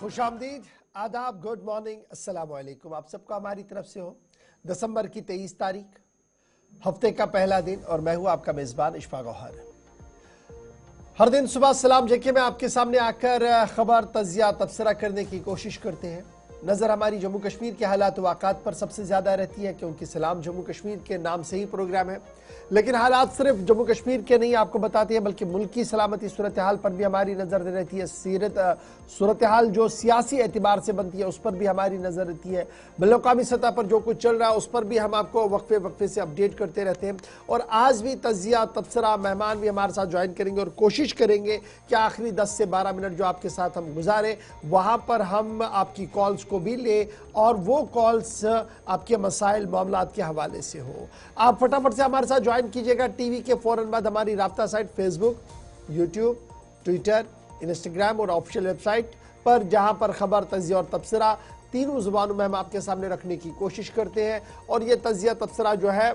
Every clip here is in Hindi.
खुशामदीद, आदाब, गुड मॉर्निंग, अस्सलाम वालेकुम। आप सबको हमारी तरफ से हो। दिसंबर की 23 तारीख, हफ्ते का पहला दिन, और मैं हूं आपका मेजबान इशफाक गौहर। हर दिन सुबह सलाम जेके में आपके सामने आकर खबर, तजिया, तबसरा करने की कोशिश करते हैं। नजर हमारी जम्मू कश्मीर के हालात वाक़ात पर सबसे ज्यादा रहती है, क्योंकि सलाम जम्मू कश्मीर के नाम से ही प्रोग्राम है। लेकिन हालात सिर्फ जम्मू कश्मीर के नहीं आपको बताते हैं, बल्कि मुल्क की सलामती सूरत हाल पर भी हमारी नजर रहती है। सूरत हाल जो सियासी एतबार से बनती है उस पर भी हमारी नजर रहती है। बिलौकामी सतह पर जो कुछ चल रहा है उस पर भी हम आपको वक्फे वक्फे से अपडेट करते रहते हैं। और आज भी तजिया, तबसरा, मेहमान भी हमारे साथ ज्वाइन करेंगे और कोशिश करेंगे कि आखिरी 10 से 12 मिनट जो आपके साथ हम गुजारे वहां पर हम आपकी कॉल्स को भी ले, और वो कॉल्स आपके मसाइल, मामलात के हवाले से हो। आप फटाफट से हमारे साथ ज्वाइन कीजिएगा। टीवी के फौरन बाद हमारी राब्ता site Facebook, YouTube, Twitter, Instagram और ऑफिशियल वेबसाइट पर, जहां पर खबर, तजिया और तबसरा तीनों जुबानों में हम आपके सामने रखने की कोशिश करते हैं। और ये तजिया तबसरा जो है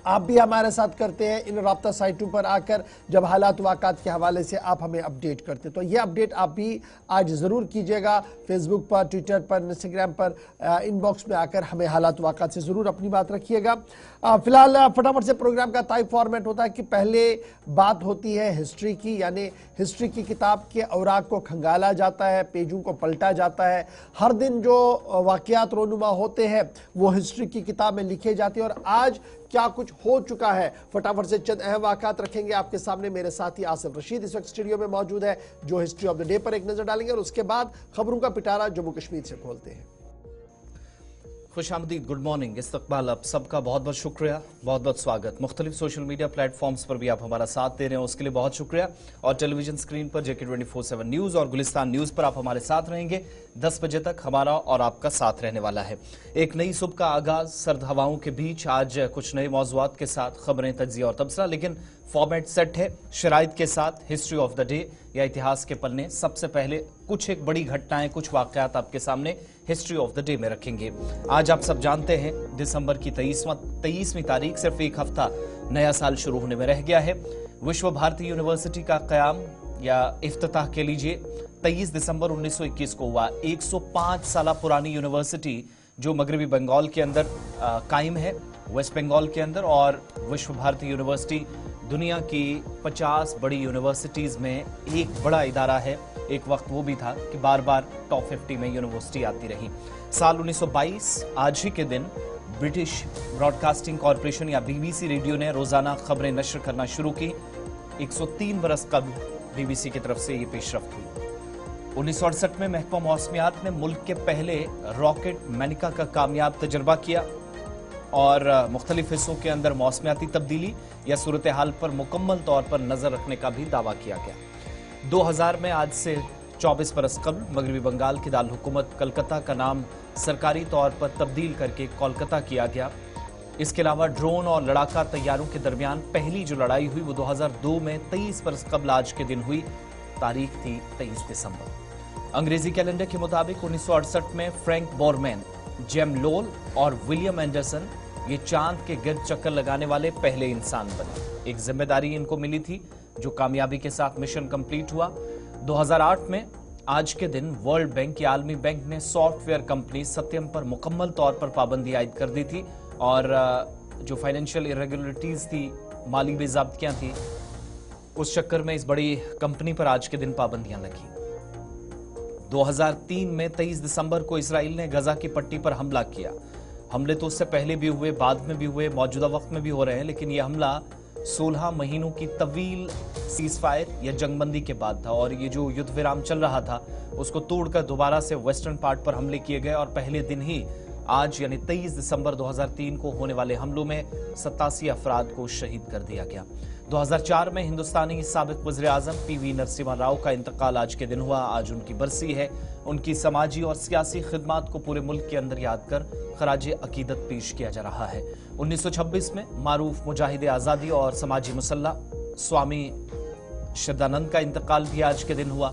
आप भी हमारे साथ करते हैं इन राब्ता साइटों पर आकर, जब हालात वाक़ात के हवाले से आप हमें अपडेट करते हैं। तो ये अपडेट आप भी आज ज़रूर कीजिएगा। फेसबुक पर, ट्विटर पर, इंस्टाग्राम पर इनबॉक्स में आकर हमें हालात वाक़ात से ज़रूर अपनी बात रखिएगा। फ़िलहाल फटाफट से प्रोग्राम का तय फॉर्मेट होता है कि पहले बात होती है हिस्ट्री की, यानी हिस्ट्री की किताब के औराक को खंगाला जाता है, पेजों को पलटा जाता है। हर दिन जो वाक़यात रोनुमा होते हैं वो हिस्ट्री की किताब में लिखे जाते हैं। और आज क्या कुछ हो चुका है, फटाफट से चंद अहम वाक़यात रखेंगे आपके सामने। मेरे साथी आसिफ रशीद इस वक्त स्टूडियो में मौजूद है, जो हिस्ट्री ऑफ द डे पर एक नजर डालेंगे, और उसके बाद खबरों का पिटारा जम्मू कश्मीर से खोलते हैं। खुशामदीद, गुड मॉर्निंग, इस्तकबाल, आप सबका बहुत बहुत शुक्रिया, बहुत बहुत स्वागत। मुख्तलिफ सोशल मीडिया प्लेटफॉर्म्स पर भी आप हमारा साथ दे रहे हैं, उसके लिए बहुत शुक्रिया। और टेलीविजन स्क्रीन पर JK 24/7 न्यूज़ और गुलिस्तान न्यूज़ पर आप हमारे साथ रहेंगे। 10 बजे तक हमारा और आपका साथ रहने वाला है। एक नई सुबह का आगाज सर्द हवाओं के बीच, आज कुछ नए मौज़ूआत के साथ खबरें, तजिया और तबसरा, लेकिन फॉर्मेट सेट है शराइत के साथ। हिस्ट्री ऑफ द डे या इतिहास के पन्ने, सबसे पहले कुछ एक बड़ी घटनाएं, कुछ वाकयात आपके सामने हिस्ट्री ऑफ द डे में रखेंगे। आज आप सब जानते हैं दिसंबर की 23वीं तारीख, सिर्फ एक हफ्ता नया साल शुरू होने में रह गया है। विश्व भारती यूनिवर्सिटी का क़याम या इफ्तिताह के लीजिए 23 दिसंबर 1921 को हुआ। 105 साल पुरानी यूनिवर्सिटी जो मगरबी बंगाल के अंदर कायम है, वेस्ट बंगाल के अंदर। और विश्व भारती यूनिवर्सिटी दुनिया की 50 बड़ी यूनिवर्सिटीज़ में एक बड़ा इदारा है। एक वक्त वो भी था कि बार बार टॉप 50 में यूनिवर्सिटी आती रही। साल 1922 आज ही के दिन ब्रिटिश ब्रॉडकास्टिंग कॉरपोरेशन या BBC रेडियो ने रोज़ाना खबरें नशर करना शुरू की। 103 बरस कबल BBC की तरफ से ये पेशरफ्त हुई। 1968 में महकमा मौसमियात ने मुल्क के पहले रॉकेट मैनिका का कामयाब तजर्बा किया और मुख्तलिफ हिस्सों के अंदर मौसमियाती तब्दीली या सूरत हाल पर मुकम्मल तौर पर नजर रखने का भी दावा किया गया। 2000 में आज से 24 बरस कबल मगरबी बंगाल की दाल हुकूमत कलकत्ता का नाम सरकारी तौर पर तब्दील करके कोलकाता किया गया। इसके अलावा ड्रोन और लड़ाका तैयारों के दरमियान पहली जो लड़ाई हुई वो 2002 में 23 बरस कबल आज के दिन हुई। तारीख थी 23 दिसंबर। अंग्रेजी कैलेंडर के मुताबिक 1968 में फ्रैंक बोरमैन, जेम लोल और विलियम एंडरसन ये चांद के गिर्द चक्कर लगाने वाले पहले इंसान बने। एक जिम्मेदारी इनको मिली थी जो कामयाबी के साथ मिशन कंप्लीट हुआ। 2008 में आज के दिन वर्ल्ड बैंक या आलमी बैंक ने सॉफ्टवेयर कंपनी सत्यम पर मुकम्मल तौर पर पाबंदी आयद कर दी थी। और जो फाइनेंशियल इरेगुलरिटीज थी, माली बेज़ाब्तियां थी, उस चक्कर में इस बड़ी कंपनी पर आज के दिन पाबंदियां लगी। 2003 में 23 दिसंबर को इसराइल ने गजा की पट्टी पर हमला किया। हमले तो उससे पहले भी हुए, बाद में भी हुए, मौजूदा वक्त में भी हो रहे हैं, लेकिन यह हमला 16 महीनों की तवील सीजफायर या जंगबंदी के बाद था। और ये जो युद्ध विराम चल रहा था उसको तोड़कर दोबारा से वेस्टर्न पार्ट पर हमले किए गए। और पहले दिन ही आज यानी 23 दिसंबर 2003 को होने वाले हमलों में 87 अफराद को शहीद कर दिया गया। 2004 में हिंदुस्तानी साबिक वज़ीर आज़म PV नरसिम्हा राव का इंतकाल आज के दिन हुआ। आज उनकी बरसी है। उनकी समाजी और सियासी खिदमात को पूरे मुल्क के अंदर याद कर खराजे अकीदत पेश किया जा रहा है। 1926 में मारूफ मुजाहिद आज़ादी और समाजी मुसल्ला स्वामी श्रद्धानंद का इंतकाल भी आज के दिन हुआ।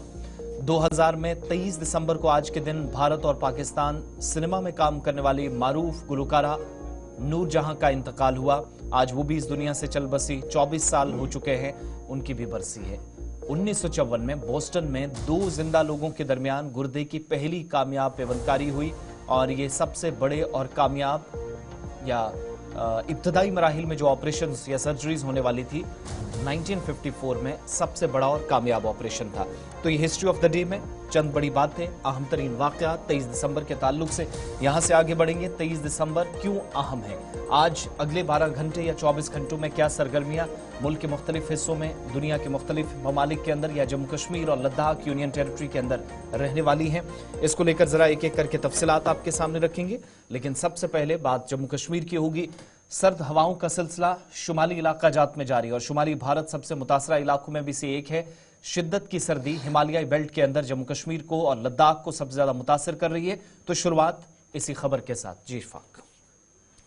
2000 में 23 दिसंबर को आज के दिन भारत और पाकिस्तान सिनेमा में काम करने वाली मारूफ गुलकारा नूर जहां का इंतकाल हुआ। आज वो भी इस दुनिया से चल बसी। 24 साल हो चुके हैं, उनकी भी बरसी है। 1954 में बोस्टन में 2 जिंदा लोगों के दरमियान गुर्दे की पहली कामयाब पेवंदकारी हुई और ये सबसे बड़े और कामयाब या इब्तदाई मराहिल में जो ऑपरेशंस या सर्जरीज होने वाली थी 1954 में सबसे बड़ा और कामयाब ऑपरेशन था। तो ये हिस्ट्री ऑफ द डे में चंद बड़ी बातें, अहम तरीन वाकयात 23 दिसंबर के ताल्लुक से यहां से आगे बढ़ेंगे। 23 दिसंबर क्यों अहम है, आज अगले 12 घंटे या 24 घंटों में क्या सरगर्मियां मुल्क के मुख्तलिफ हिस्सों में, दुनिया के मुख्तलिफ ममालिक के अंदर या जम्मू कश्मीर और लद्दाख यूनियन टेरिटरी के अंदर रहने वाली हैं, इसको लेकर जरा एक एक करके तफसीलात आपके सामने रखेंगे। लेकिन सबसे पहले बात जम्मू कश्मीर की होगी। सर्द हवाओं का सिलसिला शुमाली इलाका जात में जारी और शुमाली भारत सबसे मुतासरा इलाकों में भी से एक है। शिद्दत की सर्दी हिमालयाई बेल्ट के अंदर जम्मू कश्मीर को और लद्दाख को सबसे ज्यादा मुतासर कर रही है। तो शुरुआत इसी खबर के साथ। जी इरफाक,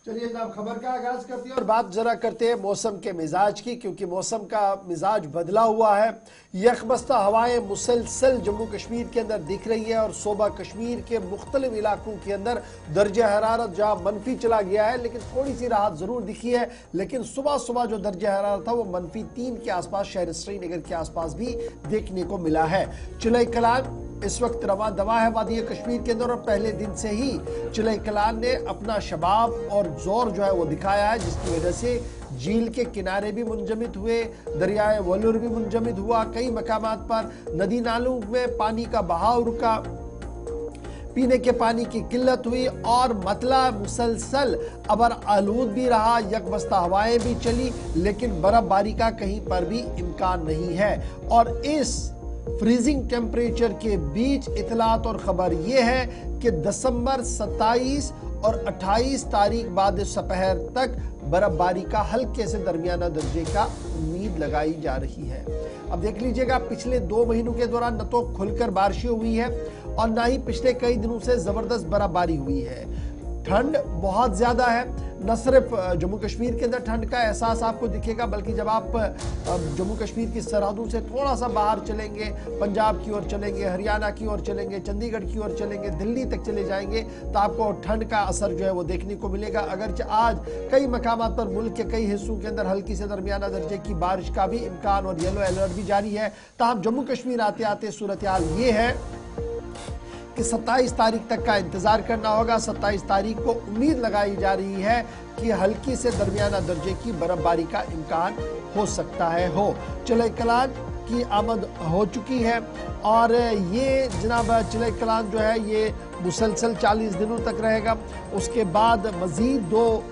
चलिए जनाब खबर का आगाज करते हैं और बात जरा करते हैं मौसम के मिजाज की, क्योंकि मौसम का मिजाज बदला हुआ है। यकबस्ता हवाएं मुसलसल जम्मू कश्मीर के अंदर दिख रही है और सूबा कश्मीर के मुख्तलिफ इलाकों के अंदर दर्जा हरारत जहाँ मनफी चला गया है, लेकिन थोड़ी सी राहत जरूर दिखी है। लेकिन सुबह सुबह जो दर्जा हरारत था वो -3 के आसपास शहर श्रीनगर के आसपास भी देखने को मिला है। चिलई कलान इस वक्त रवा दवा है वादी कश्मीर के अंदर और पहले दिन से ही चिलई कलान ने अपना शबाब और जोर जो है वो दिखाया है, जिसकी वजह से झील के किनारे भी मुंजमद हुए, दरियाए वलूर भी मुंजमद हुआ, कई मकामात पर नदी नालों में पानी का बहाव रुका, पीने के पानी की किल्लत हुई और मतला मुसलसल अबर आलूद भी रहा। यकबस्ता हवाएं भी चली, लेकिन बर्फबारी का कहीं पर भी इम्कान नहीं है। और इस फ्रीजिंग टेम्परेचर के बीच इतलात और खबर यह है कि दिसंबर 27 और 28 तारीख बाद सपहर तक बर्फबारी का हल्के से दरमियाना दर्जे का उम्मीद लगाई जा रही है। अब देख लीजिएगा, पिछले 2 महीनों के दौरान न तो खुलकर बारिशें हुई है और ना ही पिछले कई दिनों से जबरदस्त बर्फबारी हुई है। ठंड बहुत ज्यादा है। न सिर्फ जम्मू कश्मीर के अंदर ठंड का एहसास आपको दिखेगा, बल्कि जब आप जम्मू कश्मीर की सरहदों से थोड़ा सा बाहर चलेंगे, पंजाब की ओर चलेंगे, हरियाणा की ओर चलेंगे, चंडीगढ़ की ओर चलेंगे, दिल्ली तक चले जाएंगे, तो आपको ठंड का असर जो है वो देखने को मिलेगा। अगरचे आज कई मकामात पर मुल्क के कई हिस्सों के अंदर हल्की से दरमियाना दर्जे की बारिश का भी इम्कान और येलो अलर्ट भी जारी है। ताहम जम्मू कश्मीर आते आते सूरत हाल ये है कि 27 तारीख तक का इंतजार करना होगा। 27 तारीख को उम्मीद लगाई जा रही है कि हल्की से दरमियाना दर्जे की बर्फबारी का इम्कान हो सकता है। चिलई कलान की आमद हो चुकी है और ये जनाब चिलई कलान जो है ये मुसलसल 40 दिनों तक रहेगा। उसके बाद मजीद 2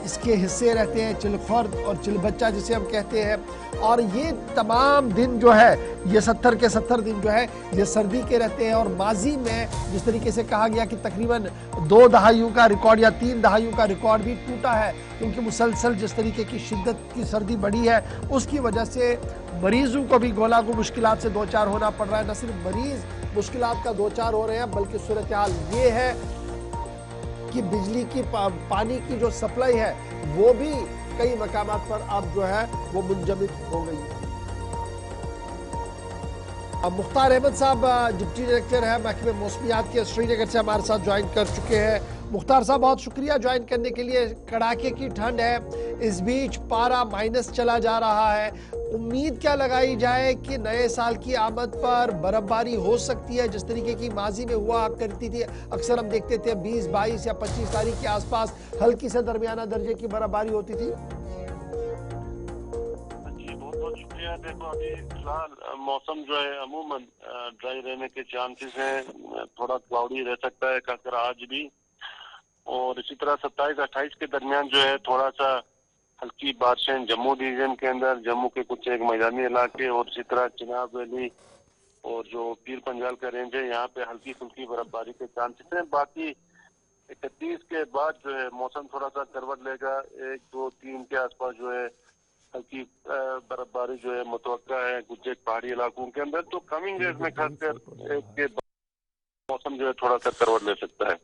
इसके हिस्से रहते हैं, चिलखुर्द और चिलबच्चा जिसे हम कहते हैं। और ये तमाम दिन जो है, ये 70 के 70 दिन जो है ये सर्दी के रहते हैं। और माजी में जिस तरीके से कहा गया कि तकरीबन 2 दहाइयों का रिकॉर्ड या 3 दहाइयों का रिकॉर्ड भी टूटा है, क्योंकि मुसलसल जिस तरीके की शिद्दत की सर्दी बढ़ी है उसकी वजह से मरीजों को भी गोला को मुश्किलात से 2-4 होना पड़ रहा है। न सिर्फ मरीज मुश्किलात का 2-4 हो रहे हैं, बल्कि सूरत हाल ये है कि बिजली की पानी की जो सप्लाई है वो भी कई मकामात पर अब जो है वो मुंजमद हो गई है। अब मुख्तार अहमद साहब डिप्टी डायरेक्टर है महकमे मौसमियात के, श्रीनगर से हमारे साथ ज्वाइन कर चुके हैं। मुख्तार साहब बहुत शुक्रिया ज्वाइन करने के लिए। कड़ाके की ठंड है, इस बीच पारा माइनस चला जा रहा है। उम्मीद क्या लगाई जाए कि नए साल की आमद पर बर्फबारी हो सकती है, जिस तरीके की माजी में हुआ करती थी। अक्सर हम देखते थे 20, 22 या 25 तारीख के आसपास हल्की से दरमियाना दर्जे की बर्फबारी होती थी। जी बहुत बहुत शुक्रिया। देखो अभी फिलहाल मौसम जो है अमूमन ड्राई रहने के चांसेस हैं, थोड़ा क्लाउडी रह सकता है खासकर आज भी। और इसी तरह 27-28 के दरमियान जो है थोड़ा सा हल्की बारिशें जम्मू डिवीजन के अंदर, जम्मू के कुछ एक मैदानी इलाके और इसी तरह चिनाब वैली और जो पीर पंजाल का रेंज है यहाँ पे हल्की फुल्की बर्फबारी के चांसेस हैं। बाकी 31 के बाद जो है मौसम थोड़ा सा करवट लेगा। 1, 2, 3 के आसपास जो है हल्की बर्फबारी जो है मुतवक्का है कुछ एक पहाड़ी इलाकों के अंदर। तो कमिंग डेज में खासकर के मौसम जो है थोड़ा सा करवट ले सकता है।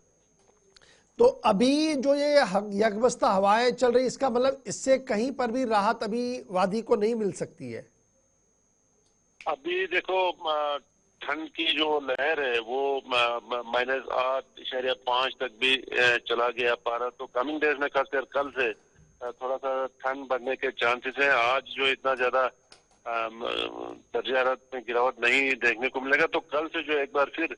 तो अभी जो ये यकबस्ता हवाएं चल रही, इसका मतलब इससे कहीं पर भी राहत अभी वादी को नहीं मिल सकती है। अभी देखो ठंड की जो लहर है वो -8.5 तक भी चला गया पारा। तो कमिंग डेज में खासकर कल से थोड़ा सा ठंड बढ़ने के चांसेस हैं। आज जो इतना ज्यादा दर्जा हरारत में गिरावट नहीं देखने को मिलेगा। तो कल से जो एक बार फिर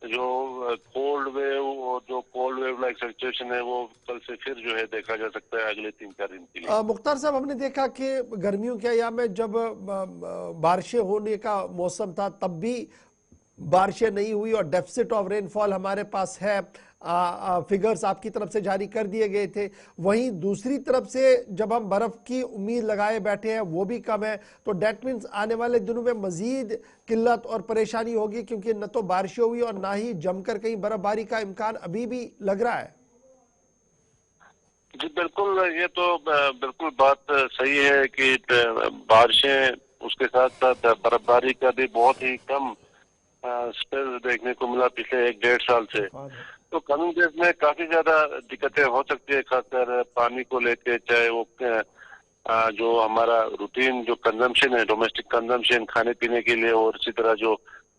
जो कोल्ड वेव और जो कोल्ड वेव लाइक सिचुएशन है वो कल से फिर जो है देखा जा सकता है अगले 3-4 दिन के लिए। मुख्तार साहब, हमने देखा कि गर्मियों के अय्याम में जब बारिशें होने का मौसम था तब भी बारिशें नहीं हुई और डेफिसिट ऑफ रेनफॉल हमारे पास है। फिगर्स आपकी तरफ से जारी कर दिए गए थे। वहीं दूसरी तरफ से जब हम बर्फ की उम्मीद लगाए बैठे हैं वो भी कम है, तो डेट मीन्स आने वाले दिनों में मजीद किल्लत और परेशानी होगी, क्योंकि न तो बारिशें हुई और ना ही जमकर कहीं बर्फबारी का इम्कान अभी भी लग रहा है। जी बिल्कुल, ये तो बिल्कुल बात सही है कि बारिशें उसके साथ साथ बर्फबारी का भी बहुत ही कम स्पेल देखने को मिला पिछले 1-1.5 साल से। तो कमिंग डेज में काफी ज्यादा दिक्कतें हो सकती है, खासकर पानी को लेके, चाहे वो जो हमारा रूटीन जो कंजम्पशन है, डोमेस्टिक कंजम्पशन खाने पीने के लिए, और इसी तरह जो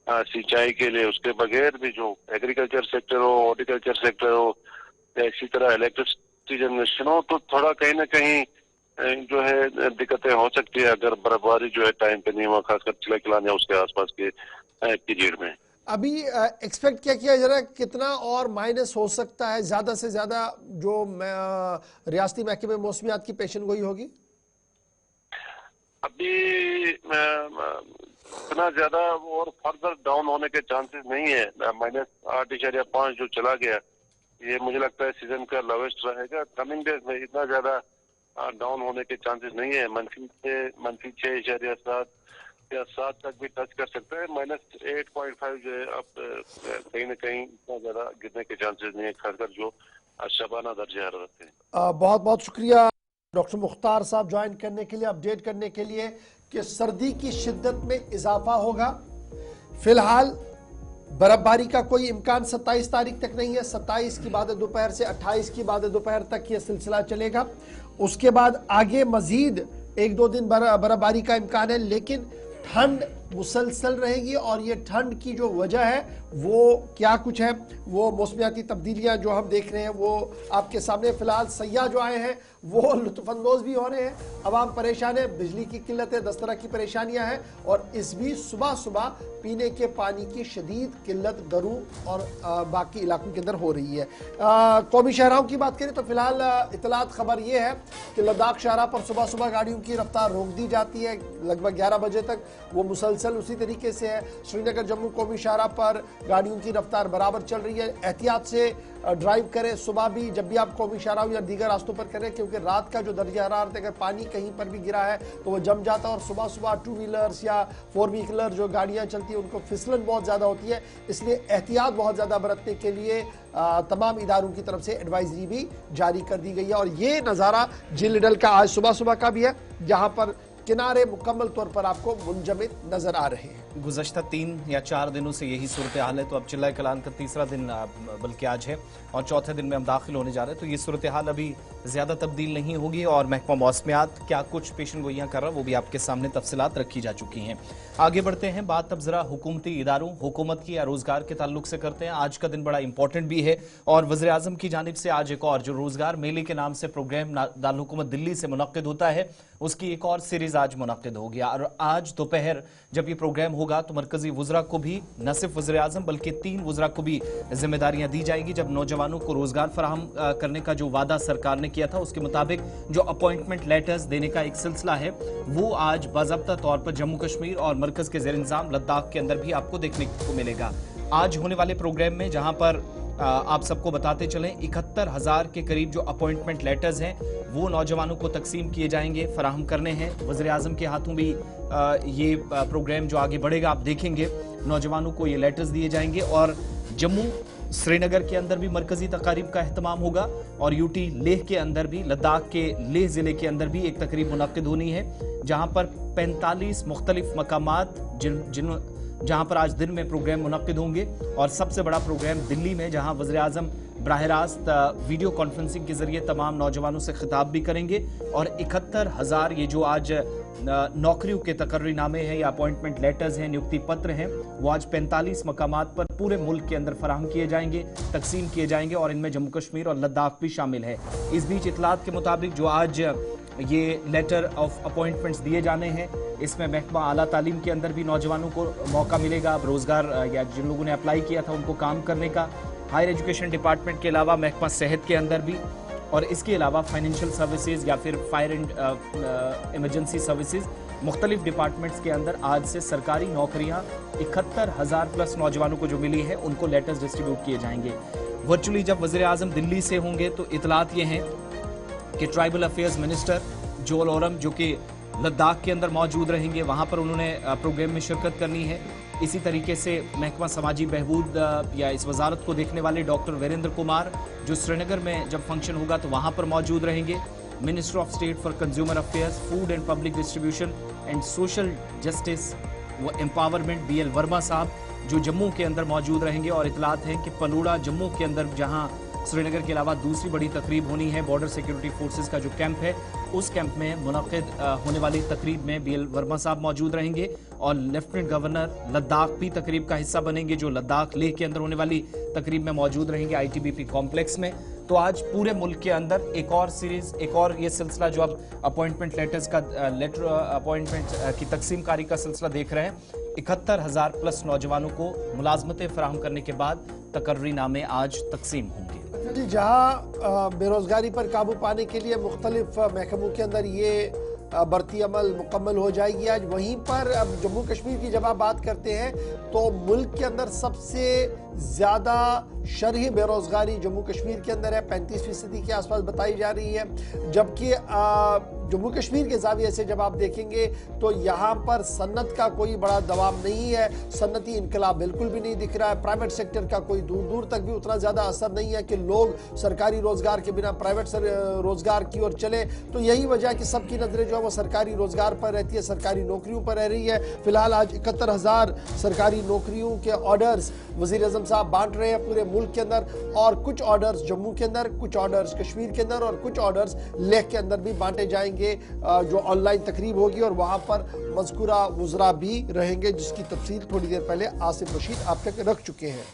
सिंचाई के लिए, उसके बगैर भी जो एग्रीकल्चर सेक्टर हो, हॉर्टिकल्चर सेक्टर हो, इसी तरह इलेक्ट्रिसिटी जनरेशन हो, तो थोड़ा कहीं ना कहीं जो है दिक्कतें हो सकती है अगर बर्फबारी जो है टाइम पे नहीं हुआ, खासकर चिलाकिलान या उसके आसपास के पीरियड में। अभी एक्सपेक्ट क्या किया जा रहा है, कितना और माइनस हो सकता है, ज्यादा से ज्यादा जो रियासती महकमे मौसमियात की पेशन गोई होगी? अभी इतना ज्यादा और फर्दर डाउन होने के चांसेस नहीं है। -8.5 जो चला गया, ये मुझे लगता है सीजन का लोवेस्ट रहेगा। कमिंग डेज में इतना ज्यादा डाउन होने के चांसेस नहीं है। -6.7 या 7 तक भी टच कर सकता है। -8.5 जो है अब कहीं ना कहीं इतना ज्यादा गिरने के चांसेस नहीं है, खासकर जो शबाना दर्जा हरारत है। बहुत बहुत शुक्रिया डॉक्टर मुख्तार साहब ज्वाइन करने के लिए, अपडेट करने के लिए कि सर्दी की शिद्दत में इजाफा होगा। फिलहाल बर्फबारी का कोई इम्कान 27 तारीख तक नहीं है। 27 की बाद दोपहर से 28 की बाद दोपहर तक यह सिलसिला चलेगा। उसके बाद आगे मजीद 1-2 दिन बर्फबारी का इम्कान है, लेकिन ठंड मुसलसल रहेगी। और ये ठंड की जो वजह है वो क्या कुछ है, वो मौसमियाती तब्दीलियां जो हम देख रहे हैं वो आपके सामने। फिलहाल सयाह जो आए हैं वो लुत्फानंदोज भी हो रहे हैं, अवाम परेशान है, बिजली की किल्लत है, 10 तरह की परेशानियां हैं। और इस भी सुबह सुबह पीने के पानी की शदीद किल्लत दरू और बाकी इलाकों के अंदर हो रही है। कौमी शहराओं की बात करें तो फिलहाल इतलात खबर ये है कि लद्दाख शाहराह पर सुबह सुबह गाड़ियों की रफ्तार रोक दी जाती है लगभग 11 बजे तक। वो मुसलसल उसी तरीके से है। श्रीनगर जम्मू कौमी शाहराह पर गाड़ियों की रफ्तार बराबर चल रही है। एहतियात से ड्राइव करें सुबह भी, जब भी आप कौमी शाहराह या दीगर रास्तों पर करें, क्योंकि रात का जो दर्जा हरारत अगर पानी कहीं पर भी गिरा है तो वो जम जाता है। और सुबह सुबह 2 व्हीलर्स या 4 व्हीलर जो गाड़ियां चलती हैं उनको फिसलन बहुत ज़्यादा होती है, इसलिए एहतियात बहुत ज़्यादा बरतने के लिए तमाम इदारों की तरफ से एडवाइजरी भी जारी कर दी गई है। और ये नज़ारा झील लिडल का आज सुबह सुबह का भी है, जहाँ पर किनारे मुकम्मल तौर पर आपको मुंजमद नजर आ रहे हैं। गुज़श्ता 3 या 4 दिनों से यही सूरत हाल है। तो अब चिल्ला कलान का तीसरा दिन बल्कि आज है और चौथे दिन में हम दाखिल होने जा रहे हैं। तो ये सूरत हाल अभी ज़्यादा तब्दील नहीं होगी और महकमा मौसमियात क्या कुछ पेशन गोइयाँ कर रहा है वो भी आपके सामने तफसीलात रखी जा चुकी हैं। आगे बढ़ते हैं, बात अब ज़रा हुकूमती इदारों, हुकूमत की या रोज़गार के ताल्लुक से करते हैं। आज का दिन बड़ा इंपॉर्टेंट भी है और वज़ीर आज़म की जानिब से आज एक और जो रोज़गार मेले के नाम से प्रोग्राम दारुल हुकूमत दिल्ली से मुनक्किद होता है, उसकी एक और सीरीज़ आज मुनक्किद हो गया। और आज दोपहर जब ये प्रोग्राम होगा तो मरकजी वज़रा को भी, न सिर्फ वज़ीर आज़म बल्कि 3 वज़रा को भी जिम्मेदारियां दी जाएंगी। जब नौजवानों को रोज़गार फराहम करने का जो वादा सरकार ने किया था उसके मुताबिक जो अपॉइंटमेंट लेटर्स देने का एक सिलसिला है वो आज बाज़ाब्ता तौर पर जम्मू कश्मीर और मरकज़ के ज़ेर इंतज़ाम लद्दाख के अंदर भी आपको देखने को मिलेगा। आज होने वाले प्रोग्राम में जहां पर आप सबको बताते चलें 71,000 के करीब जो अपॉइंटमेंट लेटर्स हैं वो नौजवानों को तकसीम किए जाएंगे, फराहम करने हैं। वज़ीर आज़म के हाथों भी ये प्रोग्राम जो आगे बढ़ेगा आप देखेंगे, नौजवानों को ये लेटर्स दिए जाएंगे। और जम्मू श्रीनगर के अंदर भी मरकजी तकारीब का एहतमाम होगा और यूटी लेह के अंदर भी, लद्दाख के लेह ज़िले के अंदर भी एक तकरीब मुनक्किद होनी है जहाँ पर 45 मुख्तलिफ मकामात जहां पर आज दिन में प्रोग्राम मुनक्किद होंगे। और सबसे बड़ा प्रोग्राम दिल्ली में, जहां वज़ीर आज़म बराह रास्त वीडियो कॉन्फ्रेंसिंग के जरिए तमाम नौजवानों से खिताब भी करेंगे। और 71,000 ये जो आज नौकरियों के तकर्रीनामे हैं या अपॉइंटमेंट लेटर्स हैं, नियुक्ति पत्र हैं, वो आज 45 मकामात पर पूरे मुल्क के अंदर फराहम किए जाएंगे, तकसीम किए जाएंगे और इनमें जम्मू कश्मीर और लद्दाख भी शामिल है। इस बीच इतलात के मुताबिक जो आज ये लेटर ऑफ अपॉइंटमेंट्स दिए जाने हैं। इसमें महकमा आला तालीम के अंदर भी नौजवानों को मौका मिलेगा, अब रोजगार या जिन लोगों ने अप्लाई किया था उनको काम करने का। हायर एजुकेशन डिपार्टमेंट के अलावा महकमा सेहत के अंदर भी, और इसके अलावा फाइनेंशियल सर्विसेज या फिर फायर एंड इमरजेंसी सर्विसेज, मुख्तलिफ डिपार्टमेंट्स के अंदर आज से सरकारी नौकरियां 71,000 प्लस नौजवानों को जो मिली है उनको लेटर्स डिस्ट्रीब्यूट किए जाएंगे। वर्चुअली जब वज़ीर आज़म दिल्ली से होंगे तो इतलात ये हैं कि ट्राइबल अफेयर्स मिनिस्टर जोल ओरम जो कि लद्दाख के अंदर मौजूद रहेंगे, वहां पर उन्होंने प्रोग्राम में शिरकत करनी है। इसी तरीके से महकमा समाजी बहबूद या इस वजारत को देखने वाले डॉक्टर वीरेंद्र कुमार जो श्रीनगर में जब फंक्शन होगा तो वहां पर मौजूद रहेंगे। Minister of state for consumer affairs, food and public distribution and social justice व एम्पावरमेंट BL वर्मा साहब जो जम्मू के अंदर मौजूद रहेंगे। और इतलात है कि पलूड़ा जम्मू के अंदर जहां श्रीनगर के अलावा दूसरी बड़ी तकरीब होनी है, बॉर्डर सिक्योरिटी फोर्सेस का जो कैंप है, उस कैंप में मुनक़िद होने वाली तकरीब में BL वर्मा साहब मौजूद रहेंगे। और लेफ्टिनेंट गवर्नर लद्दाख भी तकरीब का हिस्सा बनेंगे, जो लद्दाख लेह के अंदर होने वाली तकरीब में मौजूद रहेंगे ITBP कॉम्प्लेक्स में। तो आज पूरे मुल्क के अंदर एक और सीरीज, एक और ये सिलसिला जो अब अपॉइंटमेंट लेटर्स का लेटर अपॉइंटमेंट की तकसीम कारी का सिलसिला देख रहे हैं। 71,000 प्लस नौजवानों को मुलाजमतें फराहम करने के बाद तकर्री नामे आज तकसीम होंगे। जी, जहाँ बेरोजगारी पर काबू पाने के लिए मुख्तलिफ महकमों के अंदर ये बढ़ती अमल मुकम्मल हो जाएगी आज, वहीं पर अब जम्मू कश्मीर की जब आप बात करते हैं तो मुल्क के अंदर सबसे ज़्यादा शरही बेरोजगारी जम्मू कश्मीर के अंदर है, 35% के आसपास बताई जा रही है। जबकि जम्मू कश्मीर के जाविये से जब आप देखेंगे तो यहाँ पर सन्नत का कोई बड़ा दबाव नहीं है, सन्नती इनकलाब बिल्कुल भी नहीं दिख रहा है। प्राइवेट सेक्टर का कोई दूर दूर तक भी उतना ज़्यादा असर नहीं है कि लोग सरकारी रोजगार के बिना प्राइवेट रोजगार की ओर चले। तो यही वजह है कि सबकी नजरें जो है वो सरकारी रोजगार पर रहती है, सरकारी नौकरियों पर रह रही है। फिलहाल आज 71,000 सरकारी नौकरियों के ऑर्डर्स वज़ीर आज़म साहब बांट रहे हैं पूरे मुल्क के अंदर, और कुछ ऑर्डर्स जम्मू के अंदर, कुछ ऑर्डर्स कश्मीर के अंदर और कुछ ऑर्डर्स लेह के अंदर भी बांटे जाएंगे। जो ऑनलाइन तकरीब होगी और वहां पर मज़कूरा वुज़रा भी रहेंगे, जिसकी तफसील थोड़ी देर पहले आसिफ रशीद आप तक रख चुके हैं।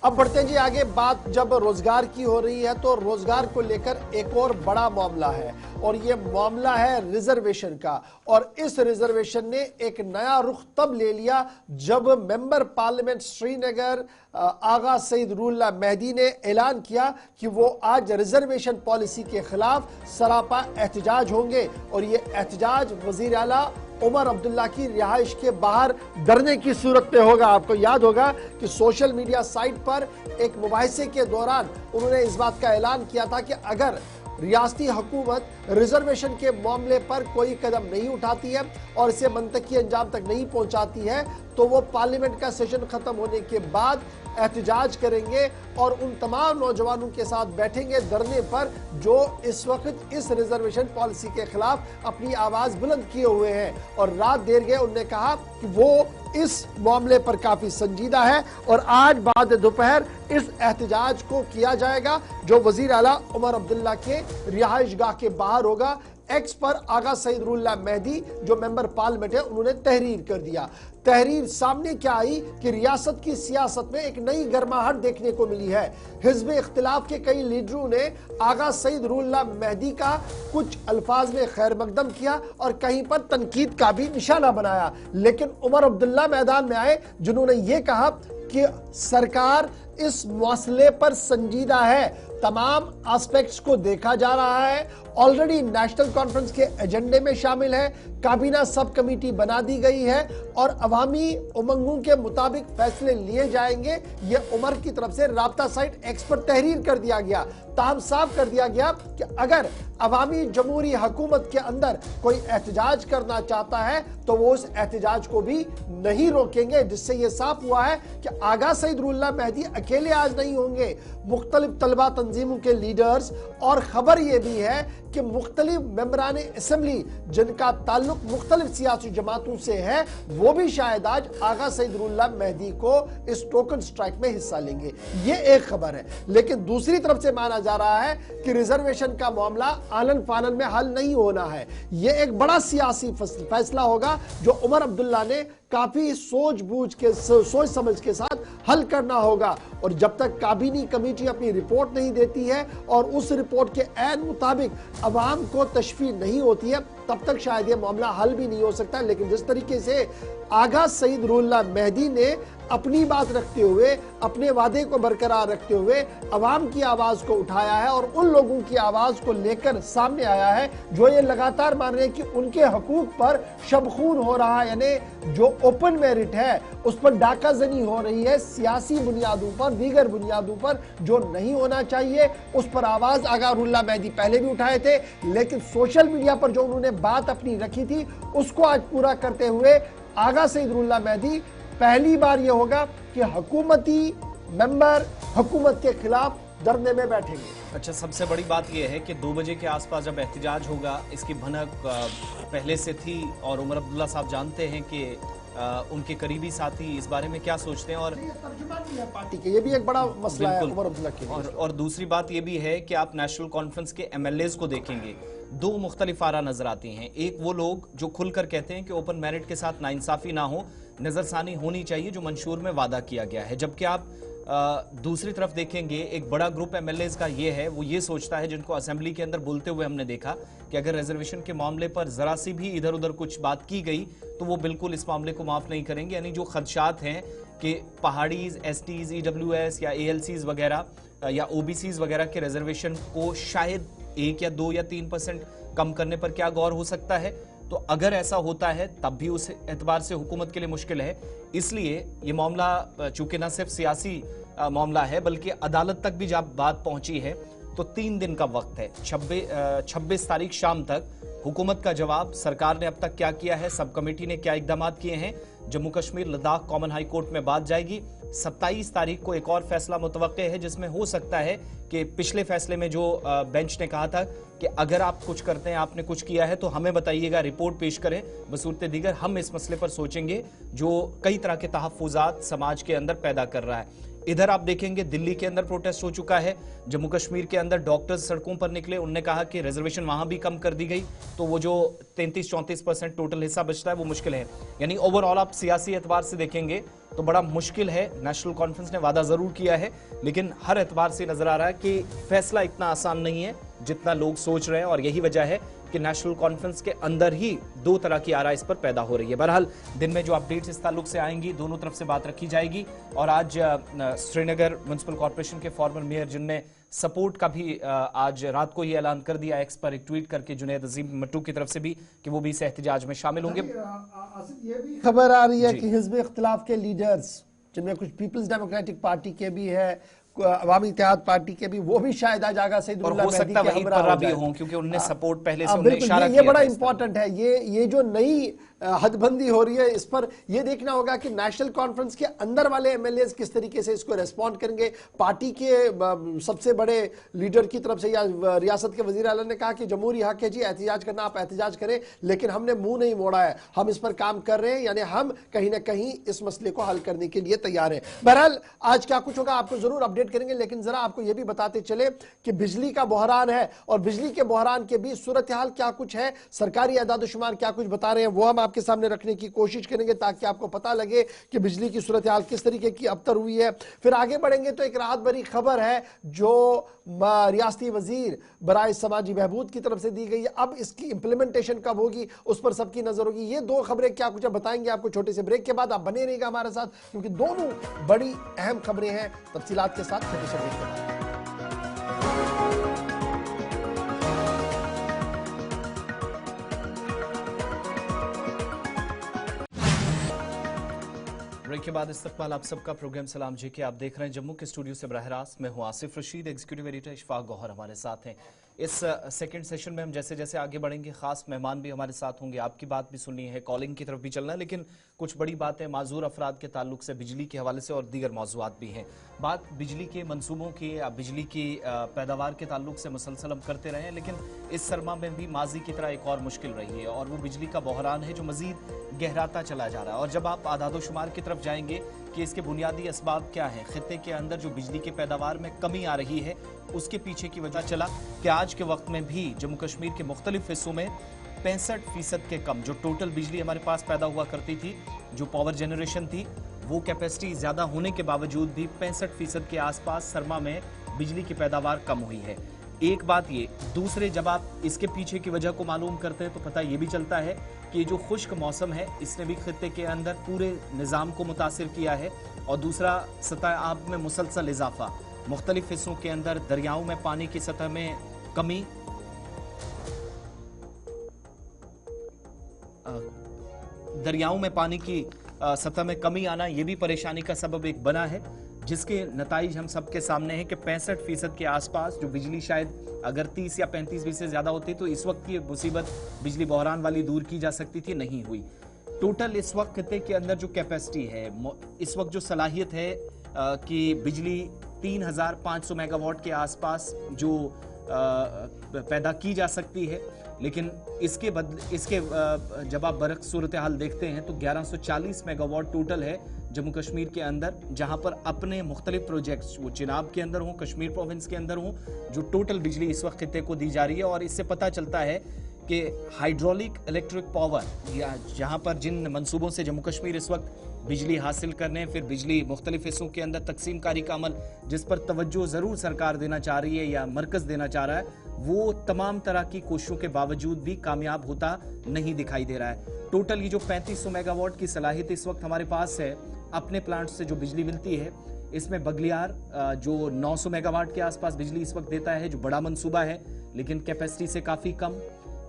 अब बढ़ते हैं जी आगे। बात जब रोजगार की हो रही है तो रोजगार को लेकर एक और बड़ा मामला है, और ये मामला है रिजर्वेशन का। और इस रिजर्वेशन ने एक नया रुख तब ले लिया जब मेंबर पार्लियामेंट श्रीनगर आगा सईद रूहुल्लाह मेहदी ने ऐलान किया कि वो आज रिजर्वेशन पॉलिसी के खिलाफ सरापा एहतजाज होंगे। और ये एहतजाज वजीर आला उमर अब्दुल्ला की रिहाइश के बाहर धरने की सूरत में होगा। आपको याद होगा कि सोशल मीडिया साइट पर एक मुबाहिसे के दौरान उन्होंने इस बात का ऐलान किया था कि अगर रियासती हुकूमत रिजर्वेशन के मामले पर कोई कदम नहीं उठाती है और इसे मंतकी अंजाम तक नहीं पहुंचाती है तो वो पार्लियामेंट का सेशन खत्म होने के बाद एहतजाज करेंगे और उन तमाम नौजवानों के साथ बैठेंगे धरने पर जो इस वक्त इस रिजर्वेशन पॉलिसी के खिलाफ अपनी आवाज बुलंद किए हुए हैं। और रात देर गए उन्होंने कहा कि वो इस मामले पर काफी संजीदा है और आज बाद दोपहर इस एहतजाज को किया जाएगा जो वजीर आला उमर अब्दुल्ला के रिहाइशगाह के बाहर होगा। एक्स पर आगा सईद रूहुल्लाह मेहदी जो मेंबर पार्लियामेंट है उन्होंने तहरीर कर दिया। तहरीर सामने क्या आई कि रियासत की सियासत में एक नई गर्माहट देखने को मिली है। हिज़्ब इख्तिलाफ के कई लीडरों ने आगा सईद रूहुल्लाह मेहदी का कुछ अल्फाज में खैर मकदम किया और कहीं पर तनकीद का भी निशाना बनाया, लेकिन उमर अब्दुल्ला मैदान में आए जिन्होंने ये कहा कि सरकार इस मसले पर संजीदा है, तमाम एस्पेक्ट्स को देखा जा रहा है, ऑलरेडी नेशनल कॉन्फ्रेंस के एजेंडे में शामिल है, काबीना सब कमेटी बना दी गई है और अवामी उमंगों के मुताबिक फैसले लिए जाएंगे। ये उमर की तरफ से राब्ता साइट एक्स पर तहरीर कर दिया गया, ताम साफ कर दिया गया कि अगर अवामी जमहूरी हुकूमत के अंदर कोई एहतजाज करना चाहता है तो वो उस एहतजाज को भी नहीं रोकेंगे, जिससे ये साफ हुआ है कि आगा सईद रूहुल्लाह मेहदी अकेले आज नहीं होंगे, मुख्तलिफ तलबा तंजीमों के लीडर्स, और खबर यह भी है कि मुख्तलिफ मेंबरान असेंबली जिनका ताल्लुक मुख्तलिफ सियासी जमातों से है वो भी शायद आज आगा सईद रूहुल्लाह मेहदी को इस टोकन स्ट्राइक में हिस्सा लेंगे। ये एक खबर है, लेकिन दूसरी तरफ से माना जा रहा है कि रिजर्वेशन का मामला आलन फानन में हल नहीं होना है। ये एक बड़ा सियासी फैसला होगा जो उमर अब्दुल्ला ने काफी सोच समझ के साथ हल करना होगा। और जब तक काबीनी कमेटी अपनी रिपोर्ट नहीं देती है और उस रिपोर्ट के ऐन मुताबिक अवाम को तशफी नहीं होती है, तब तक शायद यह मामला हल भी नहीं हो सकता। लेकिन जिस तरीके से आगा सईद रुहुल्लाह मेहदी ने अपनी बात रखते हुए, अपने वादे को बरकरार रखते हुए अवाम की आवाज को उठाया है और उन लोगों की आवाज को लेकर सामने आया है जो ये लगातार मान रहे हैं कि उनके हकूक पर शबखून हो रहा है, यानी जो ओपन मेरिट है उस पर डाकाजनी हो रही है, सियासी बुनियादों पर, दीगर बुनियादों पर, जो नहीं होना चाहिए। उस पर आवाज आगा रुहुल्लाह मेहदी पहले भी उठाए थे, लेकिन सोशल मीडिया पर जो उन्होंने बात अपनी रखी थी उसको आज पूरा करते हुए आगा सईद रुहुल्लाह मेहदी पहली बार यह होगा कि हुकूमती मेंबर हुकूमत के खिलाफ धरने में बैठेंगे। अच्छा, सबसे बड़ी बात यह है कि 2 बजे के आसपास जब एहतजाज होगा, इसकी भनक पहले से थी और उमर अब्दुल्ला साहब जानते हैं कि उनके करीबी साथी इस बारे में क्या सोचते हैं और पार्टी के, ये भी एक बड़ा मसला है उमर अब्दुल्ला के लिए। और दूसरी बात ये भी है कि आप नेशनल कॉन्फ्रेंस के एमएलएज को देखेंगे, 2 मुख्तलिफ आरा नजर आती हैं। एक वो लोग जो खुलकर कहते हैं कि ओपन मेरिट के साथ नाइंसाफी ना हो, नजरसानी होनी चाहिए जो मंशूर में वादा किया गया है, जबकि आप दूसरी तरफ देखेंगे एक बड़ा ग्रुप एमएलएज का ये है, वो ये सोचता है, जिनको असेंबली के अंदर बोलते हुए हमने देखा कि अगर रिजर्वेशन के मामले पर जरा सी भी इधर उधर कुछ बात की गई तो वो बिल्कुल इस मामले को माफ नहीं करेंगे। यानी जो खदशात हैं कि पहाड़ीज, एसटीज, ईडब्ल्यूएस या एएलसीज वगैरह या ओबीसीज वगैरह के रिजर्वेशन को शायद 1 या 2 या 3% कम करने पर क्या गौर हो सकता है, तो अगर ऐसा होता है तब भी उस एतबार से हुकूमत के लिए मुश्किल है। इसलिए ये मामला चूंकि न सिर्फ सियासी मामला है बल्कि अदालत तक भी जब बात पहुंची है तो 3 दिन का वक्त है। 26 तारीख शाम तक हुकूमत का जवाब, सरकार ने अब तक क्या किया है, सब कमेटी ने क्या इकदाम किए हैं, Jammu Kashmir Ladakh common high court में बात जाएगी। 27 तारीख को एक और फैसला मुतवक्के है जिसमें हो सकता है कि पिछले फैसले में जो बेंच ने कहा था कि अगर आप कुछ करते हैं, आपने कुछ किया है तो हमें बताइएगा, रिपोर्ट पेश करें, बसूरत दीगर हम इस मसले पर सोचेंगे, जो कई तरह के तहफ्फुज़ात समाज के अंदर पैदा कर रहा है। इधर आप देखेंगे दिल्ली के अंदर प्रोटेस्ट हो चुका है, जम्मू कश्मीर के अंदर डॉक्टर्स सड़कों पर निकले, उन्होंने कहा कि रिजर्वेशन वहां भी कम कर दी गई तो वो जो 33-34% टोटल हिस्सा बचता है वो मुश्किल है। यानी ओवरऑल आप सियासी एतबार से देखेंगे तो बड़ा मुश्किल है। नेशनल कॉन्फ्रेंस ने वादा जरूर किया है लेकिन हर एतबार से नजर आ रहा है कि फैसला इतना आसान नहीं है जितना लोग सोच रहे हैं, और यही वजह है कि नेशनल कॉन्फ्रेंस के अंदर ही 2 तरह की आरा इस पर पैदा हो रही है। बहरहाल दिन में जो अपडेट्स इस ताल्लुक से आएंगी दोनों तरफ से बात रखी जाएगी। और आज श्रीनगर म्युनिसिपल कॉर्पोरेशन के फॉर्मर मेयर जिनने सपोर्ट का भी आज रात को ही ऐलान कर दिया एक्स पर एक ट्वीट करके, जुनैद अजीम मट्टू की तरफ से भी, कि वो भी इस एहतजाज में शामिल होंगे। ये भी खबर आ रही है कि हिज़्ब इख्तिलाफ के लीडर्स, जिनमें कुछ पीपल्स डेमोक्रेटिक पार्टी के भी है, अवामी इत्तेहाद पार्टी के भी, वो भी शायद आज आगा सईद रुहुल्लाह मेहदी के हमरा हो जाए, क्योंकि उन्होंने सपोर्ट पहले से उन्हें इशारा किया। ये बड़ा इंपॉर्टेंट है। ये जो नई हदबंदी हो रही है, इस पर यह देखना होगा कि नेशनल कॉन्फ्रेंस के अंदर वाले एमएलएज किस तरीके से इसको रेस्पॉन्ड करेंगे। पार्टी के सबसे बड़े लीडर की तरफ से या रियासत के वजीर आला ने कहा कि जमहूरी हक है जी, एहतजाज करना आप एहतजाज करें, लेकिन हमने मुंह नहीं मोड़ा है, हम इस पर काम कर रहे हैं, यानी हम कहीं ना कहीं इस मसले को हल करने के लिए तैयार हैं। बहरहाल आज क्या कुछ होगा आपको जरूर अपडेट करेंगे, लेकिन जरा आपको यह भी बताते चले कि बिजली का बहरान है और बिजली के बहरान के बीच सूरत हाल क्या कुछ है, सरकारी आदाद-ओ-शुमार क्या कुछ बता रहे हैं, वो हम आपके सामने रखने की कोशिश करेंगे ताकि आपको पता लगे कि बिजली की सूरत हाल किस तरीके की अबतर हुई है। फिर आगे बढ़ेंगे तो एक राहत भरी खबर है जो रियासती वजीर बराए समाजी बहबूद की तरफ से दी गई है। अब इसकी इंप्लीमेंटेशन कब होगी उस पर सबकी नजर होगी। ये 2 खबरें क्या कुछ बताएंगे आपको छोटे से ब्रेक के बाद। आप बने रहिएगा हमारे साथ क्योंकि दोनों बड़ी अहम खबरें हैं। तफसीलात के साथ छोटे से ब्रेक के बाद। ब्रेक के बाद इस्तकबाल आप सबका प्रोग्राम सलाम जी के आप देख रहे हैं जम्मू के स्टूडियो से बरह रास्त। मैं हूं आसिफ रशीद, एग्जीक्यूटिव एडिटर इशफाक गौहर हमारे साथ हैं। इस सेकंड सेशन में हम जैसे जैसे आगे बढ़ेंगे खास मेहमान भी हमारे साथ होंगे, आपकी बात भी सुननी है, कॉलिंग की तरफ भी चलना है, लेकिन कुछ बड़ी बातें माजूर अफराद के ताल्लुक से, बिजली के हवाले से और दीगर मौज़ूआत भी हैं। बात बिजली के मनसूबों की या बिजली की पैदावार के ताल्लुक से मुसलसल हम करते रहे हैं, लेकिन इस सरमा में भी माजी की तरह एक और मुश्किल रही है और वो बिजली का बहरान है जो मजीद गहराता चला जा रहा है। और जब आप आदाद-ओ-शुमार की तरफ जाएंगे कि इसके बुनियादी असबाब क्या हैं, खित्ते के अंदर जो बिजली की पैदावार में कमी आ रही है उसके पीछे की वजह चला कि आज के वक्त में भी जम्मू कश्मीर के मुख्तलिफ हिस्सों में 65% के कम। जो टोटल बिजली हमारे पास पैदा हुआ करती थी, जो पावर जनरेशन थी, वो कैपेसिटी ज्यादा होने के बावजूद भी 65% के आसपास सरमा में बिजली की पैदावार कम हुई है। एक बात ये, दूसरे जब आप इसके पीछे की वजह को मालूम करते हैं तो पता ये भी चलता है कि जो खुश्क मौसम है इसने भी खित्ते के अंदर पूरे निज़ाम को मुतासिर किया है। और दूसरा, सतह आब में मुसलसल इजाफा, मुख्तलिफ हिस्सों के अंदर दरियाओं में पानी की सतह में कमी, दरियाओं में पानी की सतह में कमी आना, ये भी परेशानी का सबब एक बना है, जिसके नताइज हम सबके सामने हैं कि 65% के आसपास जो बिजली शायद अगर 30 या 35 से ज्यादा होती तो इस वक्त की मुसीबत बिजली बहरान वाली दूर की जा सकती थी, नहीं हुई। टोटल इस वक्त खित्ते के अंदर जो कैपेसिटी है, इस वक्त जो सलाहियत है कि बिजली 3500 मेगावाट के आसपास जो पैदा की जा सकती है, लेकिन इसके जब आप बरक सूरत हाल देखते हैं तो 1140 मेगावाट टोटल है जम्मू कश्मीर के अंदर, जहां पर अपने मुख्तलिफ प्रोजेक्ट्स, वो चिनाब के अंदर हों, कश्मीर प्रोविंस के अंदर हों, जो टोटल बिजली इस वक्त खित्ते को दी जा रही है। और इससे पता चलता है कि हाइड्रोलिक इलेक्ट्रिक पावर, या जहां पर जिन मंसूबों से जम्मू कश्मीर इस वक्त बिजली हासिल करने, फिर बिजली मुख्तलिफ हिस्सों के अंदर तकसीम कारी का अमल जिस पर तवज्जो ज़रूर सरकार देना चाह रही है या मरकज़ देना चाह रहा है, वो तमाम तरह की कोशिशों के बावजूद भी कामयाब होता नहीं दिखाई दे रहा है। टोटल ये जो 3500 मेगावाट की सलाहियत इस वक्त हमारे पास है अपने प्लांट से जो बिजली मिलती है, इसमें बगलियार जो 900 मेगावाट के आसपास बिजली इस वक्त देता है, जो बड़ा मंसूबा है लेकिन कैपेसिटी से काफ़ी कम।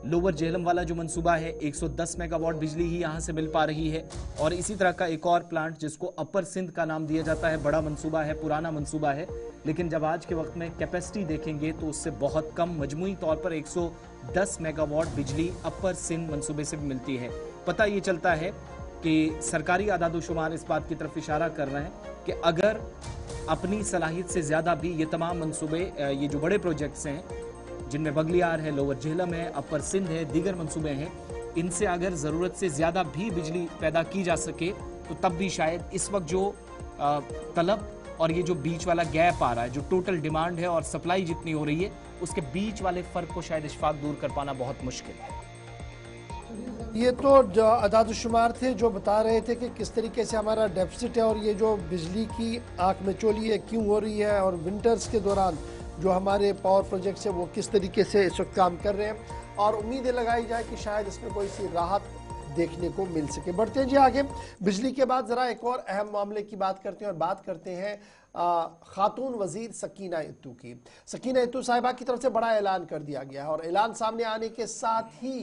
लोअर जेहलम वाला जो मंसूबा है 110 मेगावाट बिजली ही यहाँ से मिल पा रही है। और इसी तरह का एक और प्लांट जिसको अपर सिंध का नाम दिया जाता है, बड़ा मंसूबा है, पुराना मंसूबा है, लेकिन जब आज के वक्त में कैपेसिटी देखेंगे तो उससे बहुत कम, मजमूई तौर पर 110 मेगावाट बिजली अपर सिंध मंसूबे से भी मिलती है। पता ये चलता है कि सरकारी आदादोशुमार इस बात की तरफ इशारा कर रहे हैं कि अगर अपनी सलाहियत से ज़्यादा भी ये तमाम मंसूबे, ये जो बड़े प्रोजेक्ट्स हैं जिनमें बगलियार है, लोअर जेहलम है, अपर सिंध है, दीगर मंसूबे हैं, इनसे अगर ज़रूरत से ज़्यादा भी बिजली पैदा की जा सके तो तब भी शायद इस वक्त जो तलब और ये जो बीच वाला गैप आ रहा है, जो टोटल डिमांड है और सप्लाई जितनी हो रही है, उसके बीच वाले फ़र्क को शायद इशफाक दूर कर पाना बहुत मुश्किल है। ये तो आदादुशुमार थे जो बता रहे थे कि किस तरीके से हमारा डेफिसिट है और ये जो बिजली की आंख में चोली है क्यों हो रही है, और विंटर्स के दौरान जो हमारे पावर प्रोजेक्ट्स हैं वो किस तरीके से इस वक्त काम कर रहे हैं, और उम्मीदें लगाई जाए कि शायद इसमें कोई सी राहत देखने को मिल सके। बढ़ते हैं जी आगे। बिजली के बाद ज़रा एक और अहम मामले की बात करते हैं और बात करते हैं खातून वजीर सकीना इत्तू की। सकीना इत्तू साहिबा की तरफ से बड़ा ऐलान कर दिया गया है और ऐलान सामने आने के साथ ही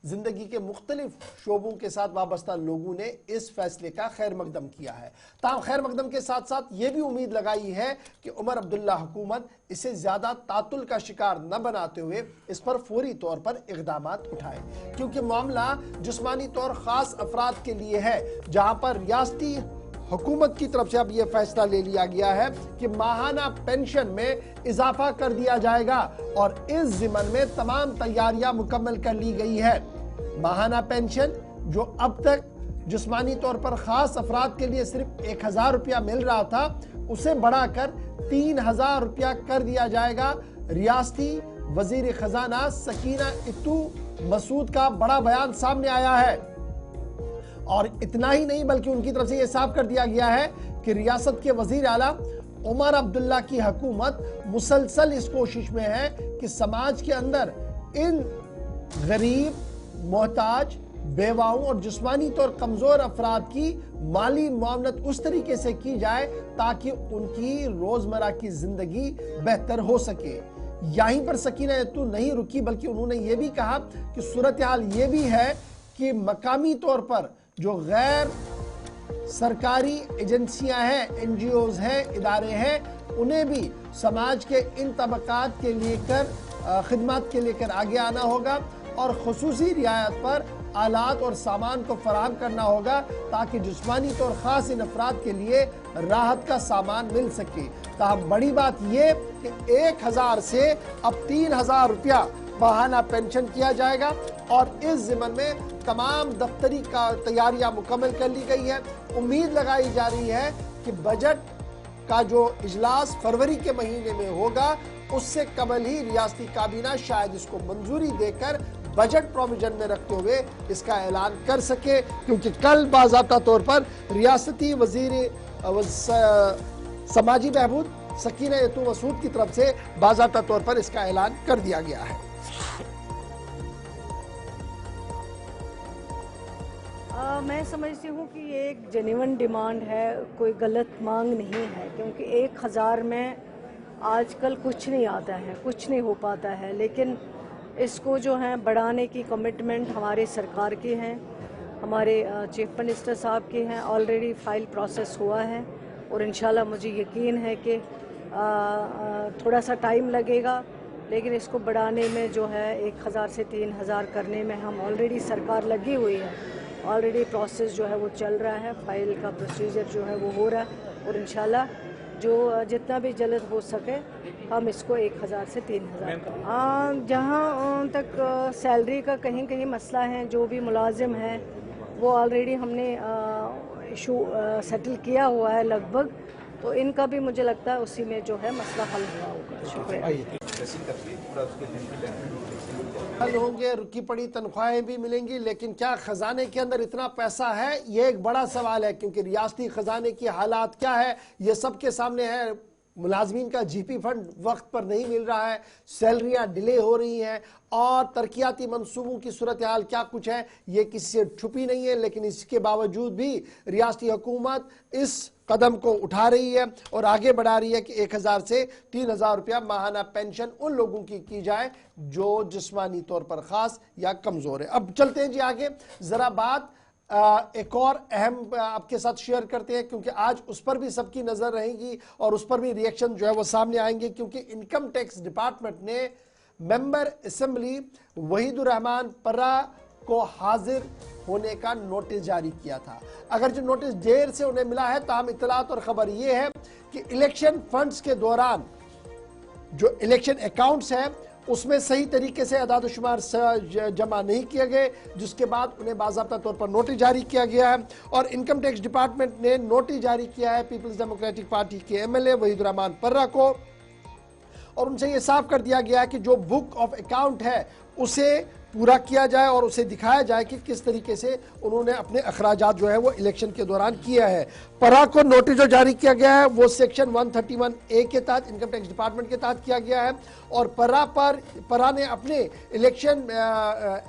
जिंदगी के मुख्तलिफ शोबों के साथ वाबस्ता लोगों ने इस फैसले का खैर मकदम किया है। ताम खैर मकदम के साथ साथ ये भी उम्मीद लगाई है कि उमर अब्दुल्ला हुकूमत इसे ज्यादा तातुल का शिकार न बनाते हुए इस पर फौरी तौर पर इक़दामात उठाए, क्योंकि मामला जिस्मानी तौर खास अफराद के लिए है, जहां पर रियासती हुकूमत की तरफ से अब यह फैसला ले लिया गया है कि माहाना पेंशन में इजाफा कर दिया जाएगा और इस ज़िमन में तमाम तैयारियां मुकम्मल कर ली गई है। माहाना पेंशन जो अब तक जिस्मानी तौर पर खास अफराद के लिए सिर्फ 1000 रुपया मिल रहा था, उसे बढ़ाकर 3000 रुपया कर दिया जाएगा। रियासती वजीर खजाना सकीना इत्तू मसूद का बड़ा बयान सामने आया है और इतना ही नहीं बल्कि उनकी तरफ से यह साफ कर दिया गया है कि रियासत के वजीर आला उमर अब्दुल्ला की हुकूमत मुसलसल इस कोशिश में है कि समाज के अंदर इन गरीब, मोहताज, बेवाओं और जिस्मानी तौर कमजोर अफराद की माली मुआवनत उस तरीके से की जाए ताकि उनकी रोजमर्रा की जिंदगी बेहतर हो सके। यहीं पर सकीना इत्तू नहीं रुकी बल्कि उन्होंने ये भी कहा कि सूरत हाल ये भी है कि मकामी तौर पर जो गैर सरकारी एजेंसियां हैं, NGOs हैं, इदारे हैं, उन्हें भी समाज के इन तबकात के लेकर खिदमत के लेकर आगे आना होगा और खुसूसी रियायत पर आलात और सामान को फराहम करना होगा ताकि जिस्मानी तौर खास इन अफराद के लिए राहत का सामान मिल सके। ताहम बड़ी बात यह कि 1000 से अब 3000 रुपया माहाना पेंशन किया जाएगा और इस ज़िमन में तमाम दफ्तरी का तैयारियां मुकम्मल कर ली गई है। उम्मीद लगाई जा रही है कि बजट का जो इजलास फरवरी के महीने में होगा उससे कबल ही रियासती काबीना शायद इसको मंजूरी देकर बजट प्रोविजन में रखते हुए इसका ऐलान कर सके, क्योंकि कल बाज़ाब्ता तौर पर रियासती वजीर समाजी बहबूद सकीना यतूम मसूद की तरफ से बाज़ाब्ता तौर पर इसका ऐलान कर दिया गया है। मैं समझती हूँ कि ये एक जेन्युइन डिमांड है, कोई गलत मांग नहीं है, क्योंकि 1000 में आजकल कुछ नहीं आता है, कुछ नहीं हो पाता है, लेकिन इसको जो है बढ़ाने की कमिटमेंट हमारे सरकार की है, हमारे चीफ मिनिस्टर साहब की हैं। ऑलरेडी फाइल प्रोसेस हुआ है और इंशाल्लाह मुझे यकीन है कि थोड़ा सा टाइम लगेगा, लेकिन इसको बढ़ाने में जो है 1000 से 3000 करने में हम ऑलरेडी सरकार लगी हुई है। ऑलरेडी प्रोसेस जो है वो चल रहा है, फाइल का प्रोसीजर जो है वो हो रहा है और इंशाल्लाह जो जितना भी जल्द हो सके हम इसको 1000 से 3000 जहाँ तक सैलरी का कहीं कहीं मसला है, जो भी मुलाजिम है वो ऑलरेडी हमने इशू सेटल किया हुआ है लगभग, तो इनका भी मुझे लगता है उसी में जो है मसला हल हुआ होगा। शुक्रिया। हल होंगे, रुकी पड़ी तनख्वाहें भी मिलेंगी, लेकिन क्या खजाने के अंदर इतना पैसा है, ये एक बड़ा सवाल है, क्योंकि रियासती खजाने की हालात क्या है ये सबके सामने है। मुलाजमीन का जीपी फंड वक्त पर नहीं मिल रहा है, सैलरियां डिले हो रही हैं और तरक्याती मंसूबों की सूरत हाल क्या कुछ है ये किसी से छुपी नहीं है। लेकिन इसके बावजूद भी रियासती हुकूमत इस कदम को उठा रही है और आगे बढ़ा रही है कि 1000 से 3000 रुपया माहाना पेंशन उन लोगों की जाए जो जिस्मानी तौर पर खास या कमजोर है। अब चलते हैं जी आगे, जरा बात एक और अहम आपके साथ शेयर करते हैं, क्योंकि आज उस पर भी सबकी नजर रहेगी और उस पर भी रिएक्शन जो है वो सामने आएंगे, क्योंकि इनकम टैक्स डिपार्टमेंट ने मेंबर असेंबली वहीदुर रहमान पर्रा को हाजिर होने का नोटिस जारी किया था। अगर जो नोटिस देर से उन्हें मिला है, ताहम इत्तलात और खबर यह है कि इलेक्शन फंड्स के दौरान जो इलेक्शन अकाउंट्स हैं उसमें सही तरीके से अदाद-ओ-शुमार जमा नहीं किए गए, जिसके बाद उन्हें बाज़ाब्ता तौर पर नोटिस जारी किया गया है। और इनकम टैक्स डिपार्टमेंट ने नोटिस जारी किया है पीपल्स डेमोक्रेटिक पार्टी के एमएलए वहीदुर रहमान पर्रा को, और उनसे ये साफ कर दिया गया है कि जो बुक ऑफ अकाउंट है उसे पूरा किया जाए और उसे दिखाया जाए कि किस तरीके से उन्होंने अपने अखराजात जो है वो इलेक्शन के दौरान किया है। पर्रा को नोटिस जो जारी किया गया है वो सेक्शन 131A के तहत इनकम टैक्स डिपार्टमेंट के तहत किया गया है और पर्रा ने अपने इलेक्शन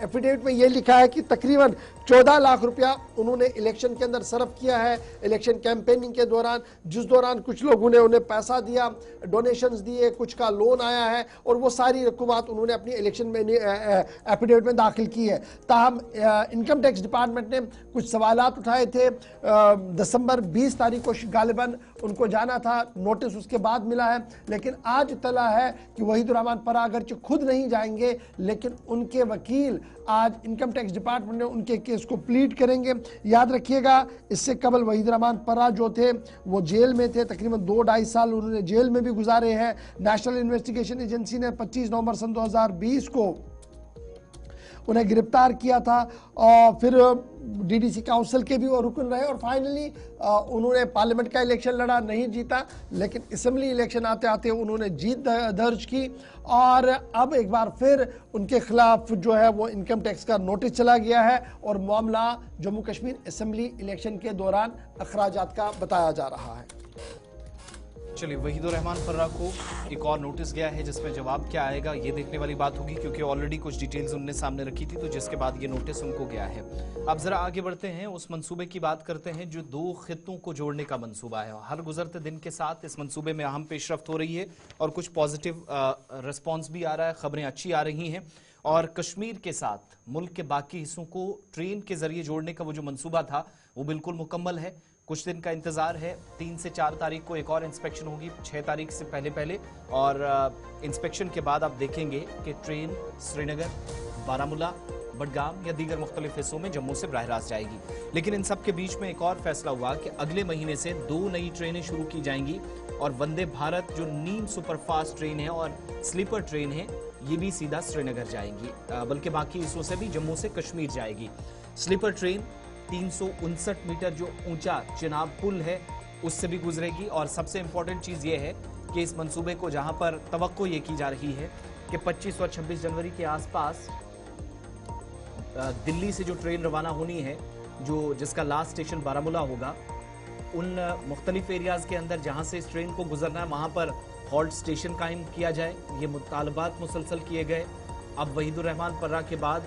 एफिडेविट में ये लिखा है कि तकरीबन 14 लाख रुपया उन्होंने इलेक्शन के अंदर सर्व किया है इलेक्शन कैंपेनिंग के दौरान, जिस दौरान कुछ लोगों ने उन्हें पैसा दिया, डोनेशंस दिए, कुछ का लोन आया है और वो सारी रकूमात उन्होंने अपनी इलेक्शन में एफिडेविट में दाखिल की है। ताहम इनकम टैक्स डिपार्टमेंट ने कुछ सवालात उठाए थे। दिसंबर 20 तारीख को गालिबन उनको जाना था, नोटिस उसके बाद मिला है, लेकिन आज इत्तला है कि वहीदुर रहमान पर्रा अगरचे खुद नहीं जाएंगे लेकिन उनके वकील आज इनकम टैक्स डिपार्टमेंट ने उनके केस को प्लीड करेंगे। याद रखिएगा, इससे कबल वहीदुर रहमान पर्रा जो थे वो जेल में थे, तकरीबन 2-2.5 साल उन्होंने जेल में भी गुजारे हैं। नेशनल इन्वेस्टिगेशन एजेंसी ने 25 नवंबर सन 2020 को उन्हें गिरफ्तार किया था और फिर डीडीसी काउंसिल के भी वो रुकन रहे और फाइनली उन्होंने पार्लियामेंट का इलेक्शन लड़ा, नहीं जीता, लेकिन असेंबली इलेक्शन आते आते उन्होंने जीत दर्ज की और अब एक बार फिर उनके खिलाफ जो है वो इनकम टैक्स का नोटिस चला गया है और मामला जम्मू कश्मीर असेंबली इलेक्शन के दौरान अखराजात का बताया जा रहा है। चलिए, वहीदुर रहमान पर्रा को एक और नोटिस गया है जिसमें जवाब क्या आएगा ये देखने वाली बात होगी, क्योंकि ऑलरेडी कुछ डिटेल्स उनने सामने रखी थी, तो जिसके बाद ये नोटिस उनको गया है। अब जरा आगे बढ़ते हैं, उस मंसूबे की बात करते हैं जो 2 खित्तों को जोड़ने का मंसूबा है। हर गुजरते दिन के साथ इस मंसूबे में अहम पेशरफ्त हो रही है और कुछ पॉजिटिव रिस्पॉन्स भी आ रहा है, खबरें अच्छी आ रही हैं और कश्मीर के साथ मुल्क के बाकी हिस्सों को ट्रेन के जरिए जोड़ने का वो जो मंसूबा था वो बिल्कुल मुकम्मल है। कुछ दिन का इंतजार है, 3 से 4 तारीख को एक और इंस्पेक्शन होगी, 6 तारीख से पहले और इंस्पेक्शन के बाद आप देखेंगे कि ट्रेन श्रीनगर, बारामूला, बडगाम या दीगर मुख्तलिफ हिस्सों में जम्मू से बराह रास्त जाएगी। लेकिन इन सब के बीच में एक और फैसला हुआ कि अगले महीने से 2 नई ट्रेनें शुरू की जाएंगी और वंदे भारत जो नीम सुपरफास्ट ट्रेन है और स्लीपर ट्रेन है ये भी सीधा श्रीनगर जाएंगी, बल्कि बाकी हिस्सों से भी जम्मू से कश्मीर जाएगी। स्लीपर ट्रेन 359 मीटर जो ऊंचा चिनाब पुल है उससे भी गुजरेगी और सबसे इंपॉर्टेंट चीज ये है कि इस मंसूबे को जहां पर तवक्को ये की जा रही है कि 25 और 26 जनवरी के आसपास दिल्ली से जो ट्रेन रवाना होनी है, जिसका लास्ट स्टेशन बारामूला होगा, उन मुख्तलिफ एरियाज के अंदर जहां से इस ट्रेन को गुजरना है वहां पर हॉल्ट स्टेशन कायम किया जाए। ये मुतालबात मुसलसल किए गए। अब वहीदुर रहमान पर्रा के बाद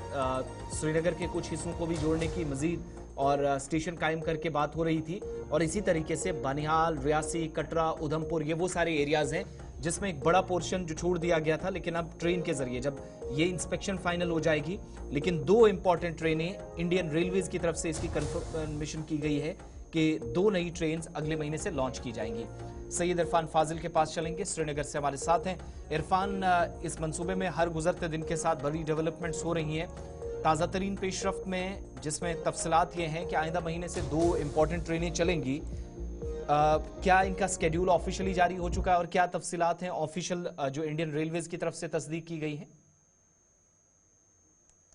श्रीनगर के कुछ हिस्सों को भी जोड़ने की मजीद और स्टेशन कायम करके बात हो रही थी, और इसी तरीके से बनिहाल, रियासी, कटरा, उधमपुर, ये वो सारे एरियाज हैं जिसमें एक बड़ा पोर्शन जो छोड़ दिया गया था। लेकिन अब ट्रेन के जरिए जब ये इंस्पेक्शन फाइनल हो जाएगी, लेकिन 2 इंपॉर्टेंट ट्रेनें इंडियन रेलवेज की तरफ से इसकी कंफर्मेशन की गई है कि 2 नई ट्रेन अगले महीने से लॉन्च की जाएंगी। सैयद इरफान फाजिल के पास चलेंगे, श्रीनगर से हमारे साथ हैं। इरफान, इस मंसूबे में हर गुजरते दिन के साथ बड़ी डेवलपमेंट्स हो रही हैं। ताज़ा तरीन पेशरफ्त में जिसमें तफसीलात ये हैं कि आइंदा महीने से 2 इंपॉर्टेंट ट्रेनें चलेंगी। क्या इनका स्केड्यूल ऑफिशियली जारी हो चुका है और क्या तफसीलात हैं ऑफिशियल जो इंडियन रेलवेज की तरफ से तस्दीक की गई है?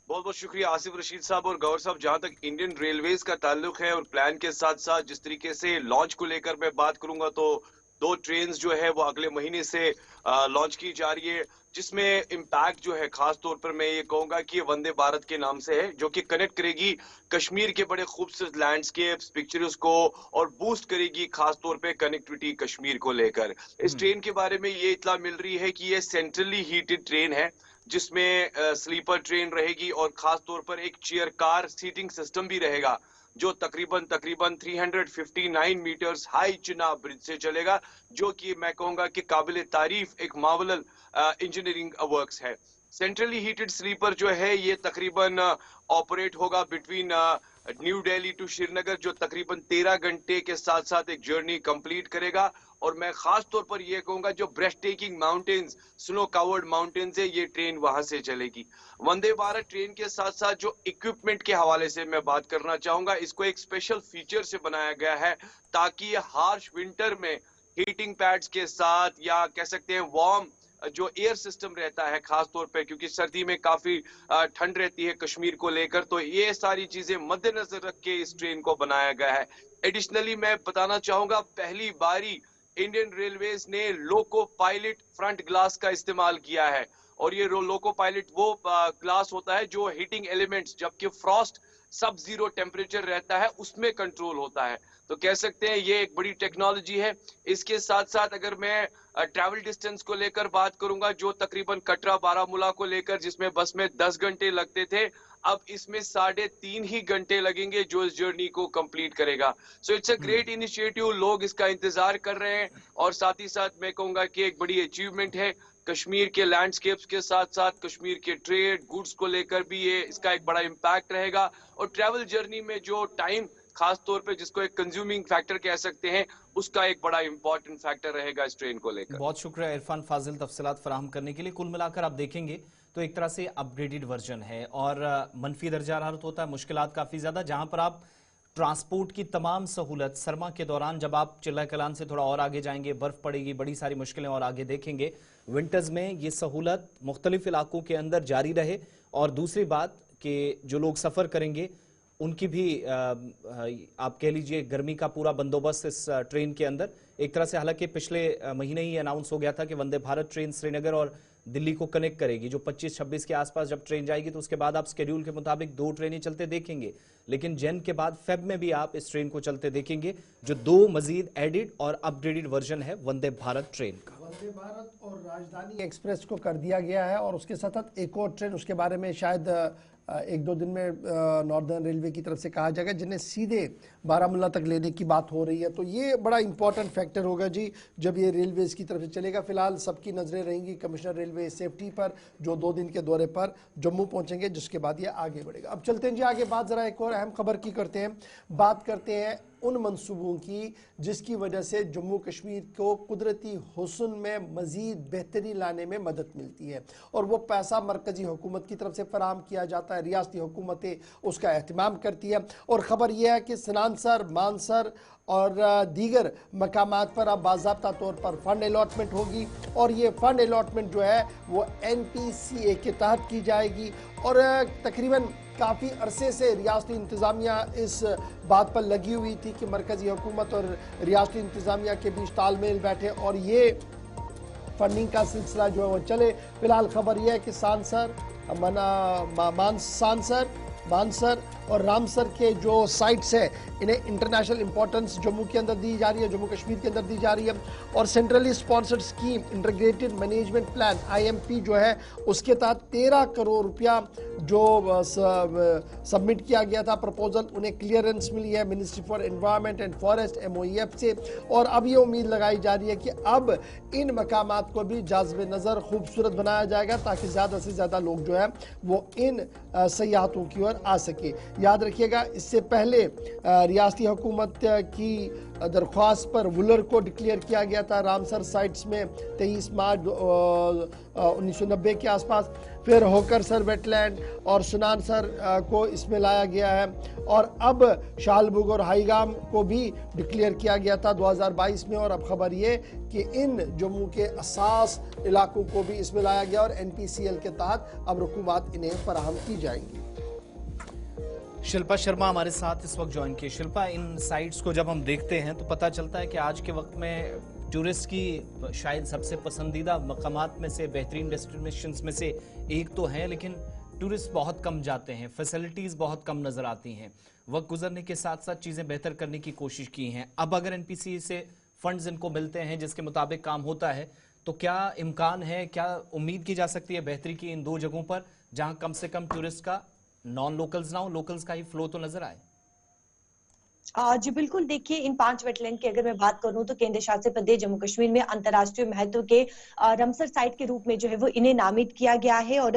बहुत बहुत शुक्रिया आसिफ रशीद साहब और गौर साहब। जहां तक इंडियन रेलवेज का ताल्लुक है और प्लान के साथ साथ जिस तरीके से लॉन्च को लेकर मैं बात करूंगा, तो 2 ट्रेन जो है वो अगले महीने से लॉन्च की जा रही है, जिसमें इम्पैक्ट जो है खास तौर पर मैं ये कहूंगा कि वंदे भारत के नाम से है, जो कि कनेक्ट करेगी कश्मीर के बड़े खूबसूरत लैंडस्केप्स, पिक्चर्स को, और बूस्ट करेगी खास तौर पे कनेक्टिविटी कश्मीर को लेकर। इस ट्रेन के बारे में ये इत्तला मिल रही है कि ये सेंट्रली हीटेड ट्रेन है, जिसमें स्लीपर ट्रेन रहेगी और खास तौर पर एक चेयर कार सीटिंग सिस्टम भी रहेगा, जो तकरीबन 359 मीटर्स हाई चिनाब ब्रिज से चलेगा, जो कि मैं कहूंगा कि काबिल तारीफ एक मावलल इंजीनियरिंग वर्क्स है। सेंट्रली हीटेड स्लीपर जो है ये तकरीबन ऑपरेट होगा बिटवीन न्यू दिल्ली टू श्रीनगर, जो तकरीबन 13 घंटे के साथ साथ एक जर्नी कंप्लीट करेगा। और मैं खास तौर पर यह कहूंगा जो breast taking mountains, snow covered mountains है, ये ट्रेन वहां से चलेगी। वंदे भारत ट्रेन के साथ साथ जो इक्विपमेंट के हवाले से मैं बात करना चाहूंगा, इसको एक स्पेशल फीचर से बनाया गया है ताकि ये हार्श विंटर में हीटिंग पैड्स के साथ, या कह सकते हैं वार्म जो एयर सिस्टम रहता है खास तौर पे, क्योंकि सर्दी में काफी ठंड रहती है कश्मीर को लेकर, तो ये सारी चीजें मद्देनजर रख के इस ट्रेन को बनाया गया है। एडिशनली मैं बताना चाहूंगा, पहली बारी इंडियन रेलवेज ने लोको पायलट फ्रंट ग्लास का इस्तेमाल किया है, और ये लोको पायलट वो ग्लास होता है जो हीटिंग एलिमेंट्स, जबकि फ्रॉस्ट सब जीरो टेम्परेचर रहता है, उसमें कंट्रोल होता है। तो कह सकते हैं ये एक बड़ी टेक्नोलॉजी है। इसके साथ साथ अगर मैं ट्रैवल डिस्टेंस को लेकर बात करूंगा, जो तकरीबन कटरा बारामूला को लेकर जिसमें बस में 10 घंटे लगते थे, अब इसमें 3.5 ही घंटे लगेंगे, जो इस जर्नी को कंप्लीट करेगा। So it's a great initiative, लोग इसका इंतजार कर रहे हैं, और साथ ही साथ मैं कहूंगा कि एक बड़ी अचीवमेंट है कश्मीर के लैंडस्केप्स के साथ साथ कश्मीर के ट्रेड गुड्स को लेकर भी ये इसका एक बड़ा इम्पैक्ट रहेगा। और ट्रैवल जर्नी में जो टाइम खास तौर पे जिसको एक कंज्यूमिंग फैक्टर कह सकते हैं, उसका एक बड़ा इंपॉर्टेंट फैक्टर रहेगा इस ट्रेन को लेकर। बहुत शुक्रिया इरफान फाजिल तफसीलात फराहम करने के लिए। कुल मिलाकर आप देखेंगे तो एक तरह से अपग्रेडेड वर्जन है, और मनफी दर्जा हरारत होता है, मुश्किलात काफ़ी ज़्यादा, जहां पर आप ट्रांसपोर्ट की तमाम सहूलत सरमा के दौरान, जब आप चिल्ला कलान से थोड़ा और आगे जाएंगे, बर्फ़ पड़ेगी, बड़ी सारी मुश्किलें और आगे देखेंगे, विंटर्स में ये सहूलत मुख्तलिफ इलाकों के अंदर जारी रहे। और दूसरी बात कि जो लोग सफ़र करेंगे उनकी भी आप कह लीजिए गर्मी का पूरा बंदोबस्त इस ट्रेन के अंदर एक तरह से, हालांकि पिछले महीने ही अनाउंस हो गया था कि वंदे भारत ट्रेन श्रीनगर और दिल्ली को कनेक्ट करेगी, जो 25-26 के आसपास जब ट्रेन जाएगी तो उसके बाद आप स्केड्यूल के मुताबिक 2 ट्रेनें चलते देखेंगे, लेकिन जैन के बाद फेब में भी आप इस ट्रेन को चलते देखेंगे, जो 2 मजीद एडिड और अपग्रेडेड वर्जन है वंदे भारत ट्रेन का। वंदे भारत और राजधानी एक्सप्रेस को कर दिया गया है, और उसके साथ साथ एक और ट्रेन, उसके बारे में शायद 1-2 दिन में नॉर्दर्न रेलवे की तरफ से कहा जाएगा, जिन्हें सीधे बारामूला तक लेने की बात हो रही है। तो ये बड़ा इंपॉर्टेंट फैक्टर होगा जी जब ये रेलवेज की तरफ से चलेगा। फिलहाल सबकी नज़रें रहेंगी कमिश्नर रेलवे सेफ्टी पर, जो 2 दिन के दौरे पर जम्मू पहुंचेंगे, जिसके बाद ये आगे बढ़ेगा। अब चलते हैं जी आगे, बात ज़रा एक और अहम खबर की करते हैं। बात करते हैं उन मंसूबों की जिसकी वजह से जम्मू कश्मीर को कुदरती हुस्न में मज़ीद बेहतरी लाने में मदद मिलती है, और वो पैसा मरकज़ी हुकूमत की तरफ से फराहम किया जाता है, रियासती हुकूमतें उसका एहतमाम करती है। और ख़बर यह है कि सनानसर, मानसर और दीगर मकामात पर अब बाज़ाब्ता तौर पर फ़ंड अलॉटमेंट होगी, और ये फ़ंड अलॉटमेंट जो है वो NPCA के तहत की जाएगी। और तकरीबन काफ़ी अरसे से रियासती इंतज़ामिया इस बात पर लगी हुई थी कि मरकज़ी हुकूमत और रियासती इंतज़ामिया के बीच तालमेल बैठे और ये फंडिंग का सिलसिला जो है वो चले। फिलहाल खबर यह है कि सांसर मानसर और रामसर के जो साइट्स है इन्हें इंटरनेशनल इंपॉर्टेंस जम्मू के अंदर दी जा रही है, जम्मू कश्मीर के अंदर दी जा रही है। और centrally sponsored scheme integrated management plan IMP जो है उसके तहत 13 करोड़ रुपया जो सबमिट किया गया था प्रपोजल, उन्हें क्लियरेंस मिली है ministry for environment and forest MOEF से। और अब ये उम्मीद लगाई जा रही है कि अब इन मकामात को भी जाज़िब नज़र खूबसूरत बनाया जाएगा ताकि ज़्यादा से ज़्यादा लोग जो है वो इन सयाहतों की ओर आ सके। याद रखिएगा इससे पहले रियासती हुकूमत की दरख्वास्त पर वुलर को डिक्लेयर किया गया था रामसर साइट्स में 23 मार्च 1990 के आसपास। फिर होकरसर वेटलैंड और सुनानसर को इसमें लाया गया है और अब शालबुग और हाईगाम को भी डिक्लेयर किया गया था 2022 में। और अब खबर ये कि इन जम्मू के असास इलाकों को भी इसमें लाया गया और NPCL के तहत अब रुकूमात इन्हें फराहम की जाएंगी। शिल्पा शर्मा हमारे साथ इस वक्त ज्वाइन किए। शिल्पा, इन साइट्स को जब हम देखते हैं तो पता चलता है कि आज के वक्त में टूरिस्ट की शायद सबसे पसंदीदा मकामात में से, बेहतरीन डेस्टिनेशंस में से एक तो है, लेकिन टूरिस्ट बहुत कम जाते हैं, फैसिलिटीज़ बहुत कम नज़र आती हैं। वक्त गुजरने के साथ साथ चीज़ें बेहतर करने की कोशिश की हैं। अब अगर NPC से फंड्स इनको मिलते हैं जिसके मुताबिक काम होता है तो क्या इम्कान है, क्या उम्मीद की जा सकती है बेहतरी की इन दो जगहों पर जहां कम से कम टूरिस्ट का नॉन लोकल्स ना हो, लोकल्स का ही फ्लो तो नजर आए? जी बिल्कुल, देखिए इन 5 वेटलैंड की अगर मैं बात करूं तो केंद्र शासित प्रदेश जम्मू कश्मीर में अंतर्राष्ट्रीय महत्व के रमसर साइट के रूप में जो है वो इन्हें नामित किया गया है। और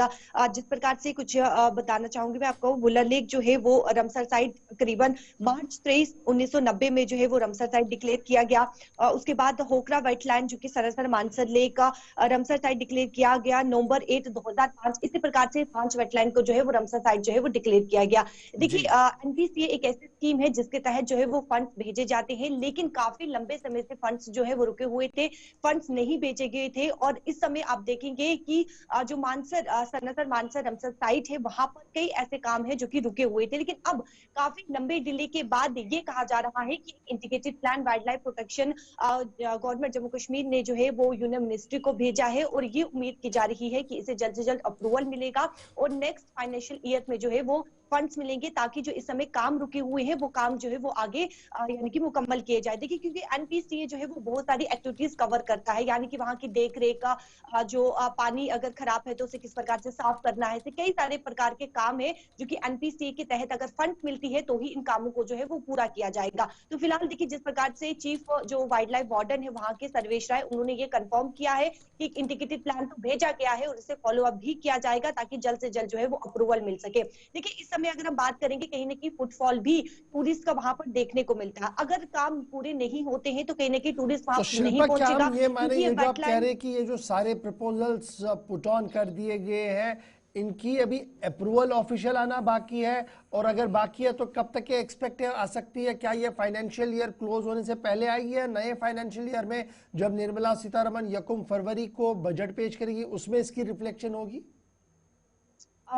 जिस प्रकार से कुछ बताना चाहूंगी मैं आपको, वुलर लेक जो है वो रमसर साइट करीबन मार्च 23, 1990 में जो है वो रमसर साइट डिक्लेयर किया गया। उसके बाद होकरा वेटलैंड जो कि सरासर मानसर लेक रमसर साइट डिक्लेयर किया गया नवंबर 8, 2005। इसी प्रकार से 5 वेटलैंड को जो है वो रमसर साइट जो है वो डिक्लेयर किया गया। देखिए NPCA एक ऐसी स्कीम है जिसके तहत जो है वो फंड्स भेजे जाते हैं, लेकिन काफी लंबे समय से फंड्स जो है वो रुके हुए थे, फंड्स नहीं भेजे गए थे। और इस समय आप देखेंगे कि जो सरासर मानसर रमसर साइट है वहां पर कई ऐसे काम है जो कि रुके हुए थे, लेकिन अब काफी लंबे डिले के बाद ये कहा जा रहा है कि integrated plan wild life protection government Jammu Kashmir ने जो है वो यूनियन मिनिस्ट्री को भेजा है और ये उम्मीद की जा रही है कि इसे जल्द से जल्द अप्रूवल मिलेगा और नेक्स्ट फाइनेंशियल ईयर में जो है वो फंड्स मिलेंगे ताकि जो इस समय काम रुके हुए हैं वो काम जो है वो आगे यानी कि मुकम्मल किए जाए। देखिए क्योंकि NPCA जो है वो बहुत सारी एक्टिविटीज कवर करता है, यानी कि वहां की देख रेख का जो पानी अगर खराब है तो उसे किस प्रकार से साफ करना है, ऐसे कई सारे प्रकार के काम है जो कि NPCA के तहत अगर फंड मिलती है तो ही इन कामों को जो है वो पूरा किया जाएगा। तो फिलहाल देखिए जिस प्रकार से चीफ जो वाइल्ड लाइफ वार्डन है वहां के सर्वेश राय, उन्होंने ये कंफर्म किया है कि इंटीग्रेटेड प्लान तो भेजा गया है और इसे फॉलो अप भी किया जाएगा ताकि जल्द से जल्द जो है वो अप्रूवल मिल सके। देखिए इस समय अगर हम बात करेंगे कहीं ना कहीं फुटफॉल भी टूरिस्ट का वहां पर देखने को मिलता है। अगर काम पूरे नहीं होते हैं तो कहीं ना कहीं टूरिस्ट वहां तो नहीं पहुंचेगा। ये माने ये जो आप कह रहे हैं कि ये जो सारे प्रपोजल्स पुट ऑन कर दिए गए हैं इनकी अभी अप्रूवल ऑफिशियल आना बाकी है, और अगर बाकी है तो कब तक ये एक्सपेक्ट आ सकती है? क्या ये फाइनेंशियल ईयर क्लोज होने से पहले आएगी या नए फाइनेंशियल ईयर में जब निर्मला सीतारमण 1 फरवरी को बजट पेश करेगी उसमें इसकी रिफ्लेक्शन होगी?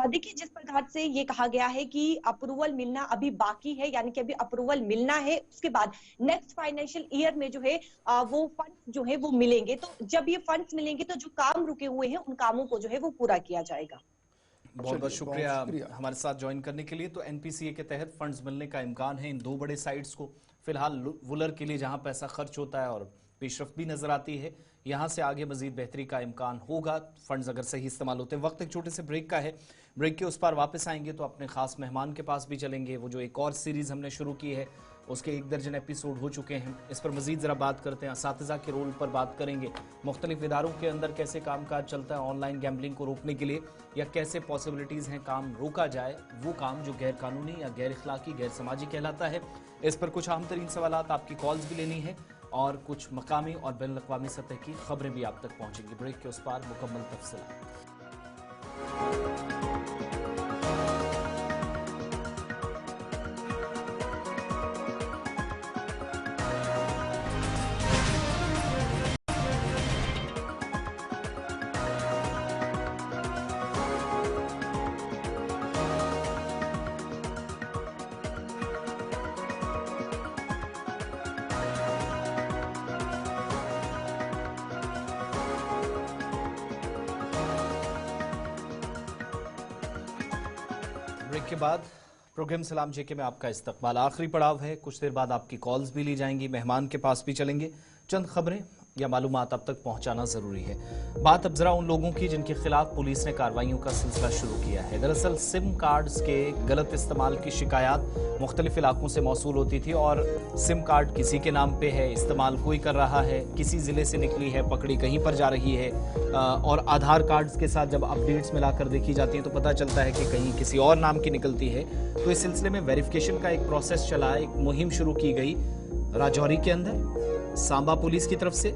देखिए जिस प्रकार से ये कहा गया है कि अप्रूवल मिलना अभी बाकी है, यानी कि अभी अप्रूवल मिलना है, उसके बाद नेक्स्ट फाइनेंशियल ईयर में जो है वो फंड्स जो है वो मिलेंगे। तो जब ये फंड्स मिलेंगे तो जो काम रुके हुए हैं उन कामों को जो है वो पूरा किया जाएगा। बहुत बहुत शुक्रिया हमारे साथ ज्वाइन करने के लिए। तो NPCA के तहत फंड्स मिलने का इम्कान है इन दो बड़े साइट्स को। फिलहाल वुलर के लिए जहां पैसा खर्च होता है और पेशरफ भी नजर आती है, यहां से आगे मजीद बेहतरी का इम्कान होगा फंड्स अगर सही इस्तेमाल होते हैं। वक्त एक छोटे से ब्रेक का है, ब्रेक के उस पार वापस आएंगे तो अपने खास मेहमान के पास भी चलेंगे। वो जो एक और सीरीज हमने शुरू की है उसके 1 दर्जन एपिसोड हो चुके हैं, इस पर मजीद ज़रा बात करते हैं। असातिज़ा के रोल पर बात करेंगे, मुख्तलिफ इदारों के अंदर कैसे कामकाज चलता है ऑनलाइन गैम्बलिंग को रोकने के लिए, या कैसे पॉसिबिलिटीज़ हैं काम रोका जाए, वो काम जो गैर कानूनी या गैर इखलाकी गैर समाजी कहलाता है। इस पर कुछ अहम तरीन सवालात, आपकी कॉल्स भी लेनी है और कुछ मकामी और बैनुल अक़वामी सतह की खबरें भी आप तक पहुँचेंगी। ब्रेक के उस पार मुकम्मल तफसीलात। ब्रेक के बाद प्रोग्राम सलाम जेके में आपका इस्तकबाल। आखिरी पड़ाव है, कुछ देर बाद आपकी कॉल्स भी ली जाएंगी, मेहमान के पास भी चलेंगे। चंद खबरें या मालूमात अब तक पहुंचाना जरूरी है। बात अब जरा उन लोगों की जिनके खिलाफ पुलिस ने कार्रवाइयों का सिलसिला शुरू किया है। दरअसल सिम कार्ड्स के गलत इस्तेमाल की शिकायत मुख्तलिफ इलाकों से मौसूल होती थी और सिम कार्ड किसी के नाम पे है, इस्तेमाल कोई कर रहा है, किसी जिले से निकली है, पकड़ी कहीं पर जा रही है, और आधार कार्ड्स के साथ जब अपडेट्स मिलाकर देखी जाती हैं तो पता चलता है कि कहीं किसी और नाम की निकलती है। तो इस सिलसिले में वेरिफिकेशन का एक प्रोसेस चला, एक मुहिम शुरू की गई राजौरी के अंदर, सांबा पुलिस की तरफ से,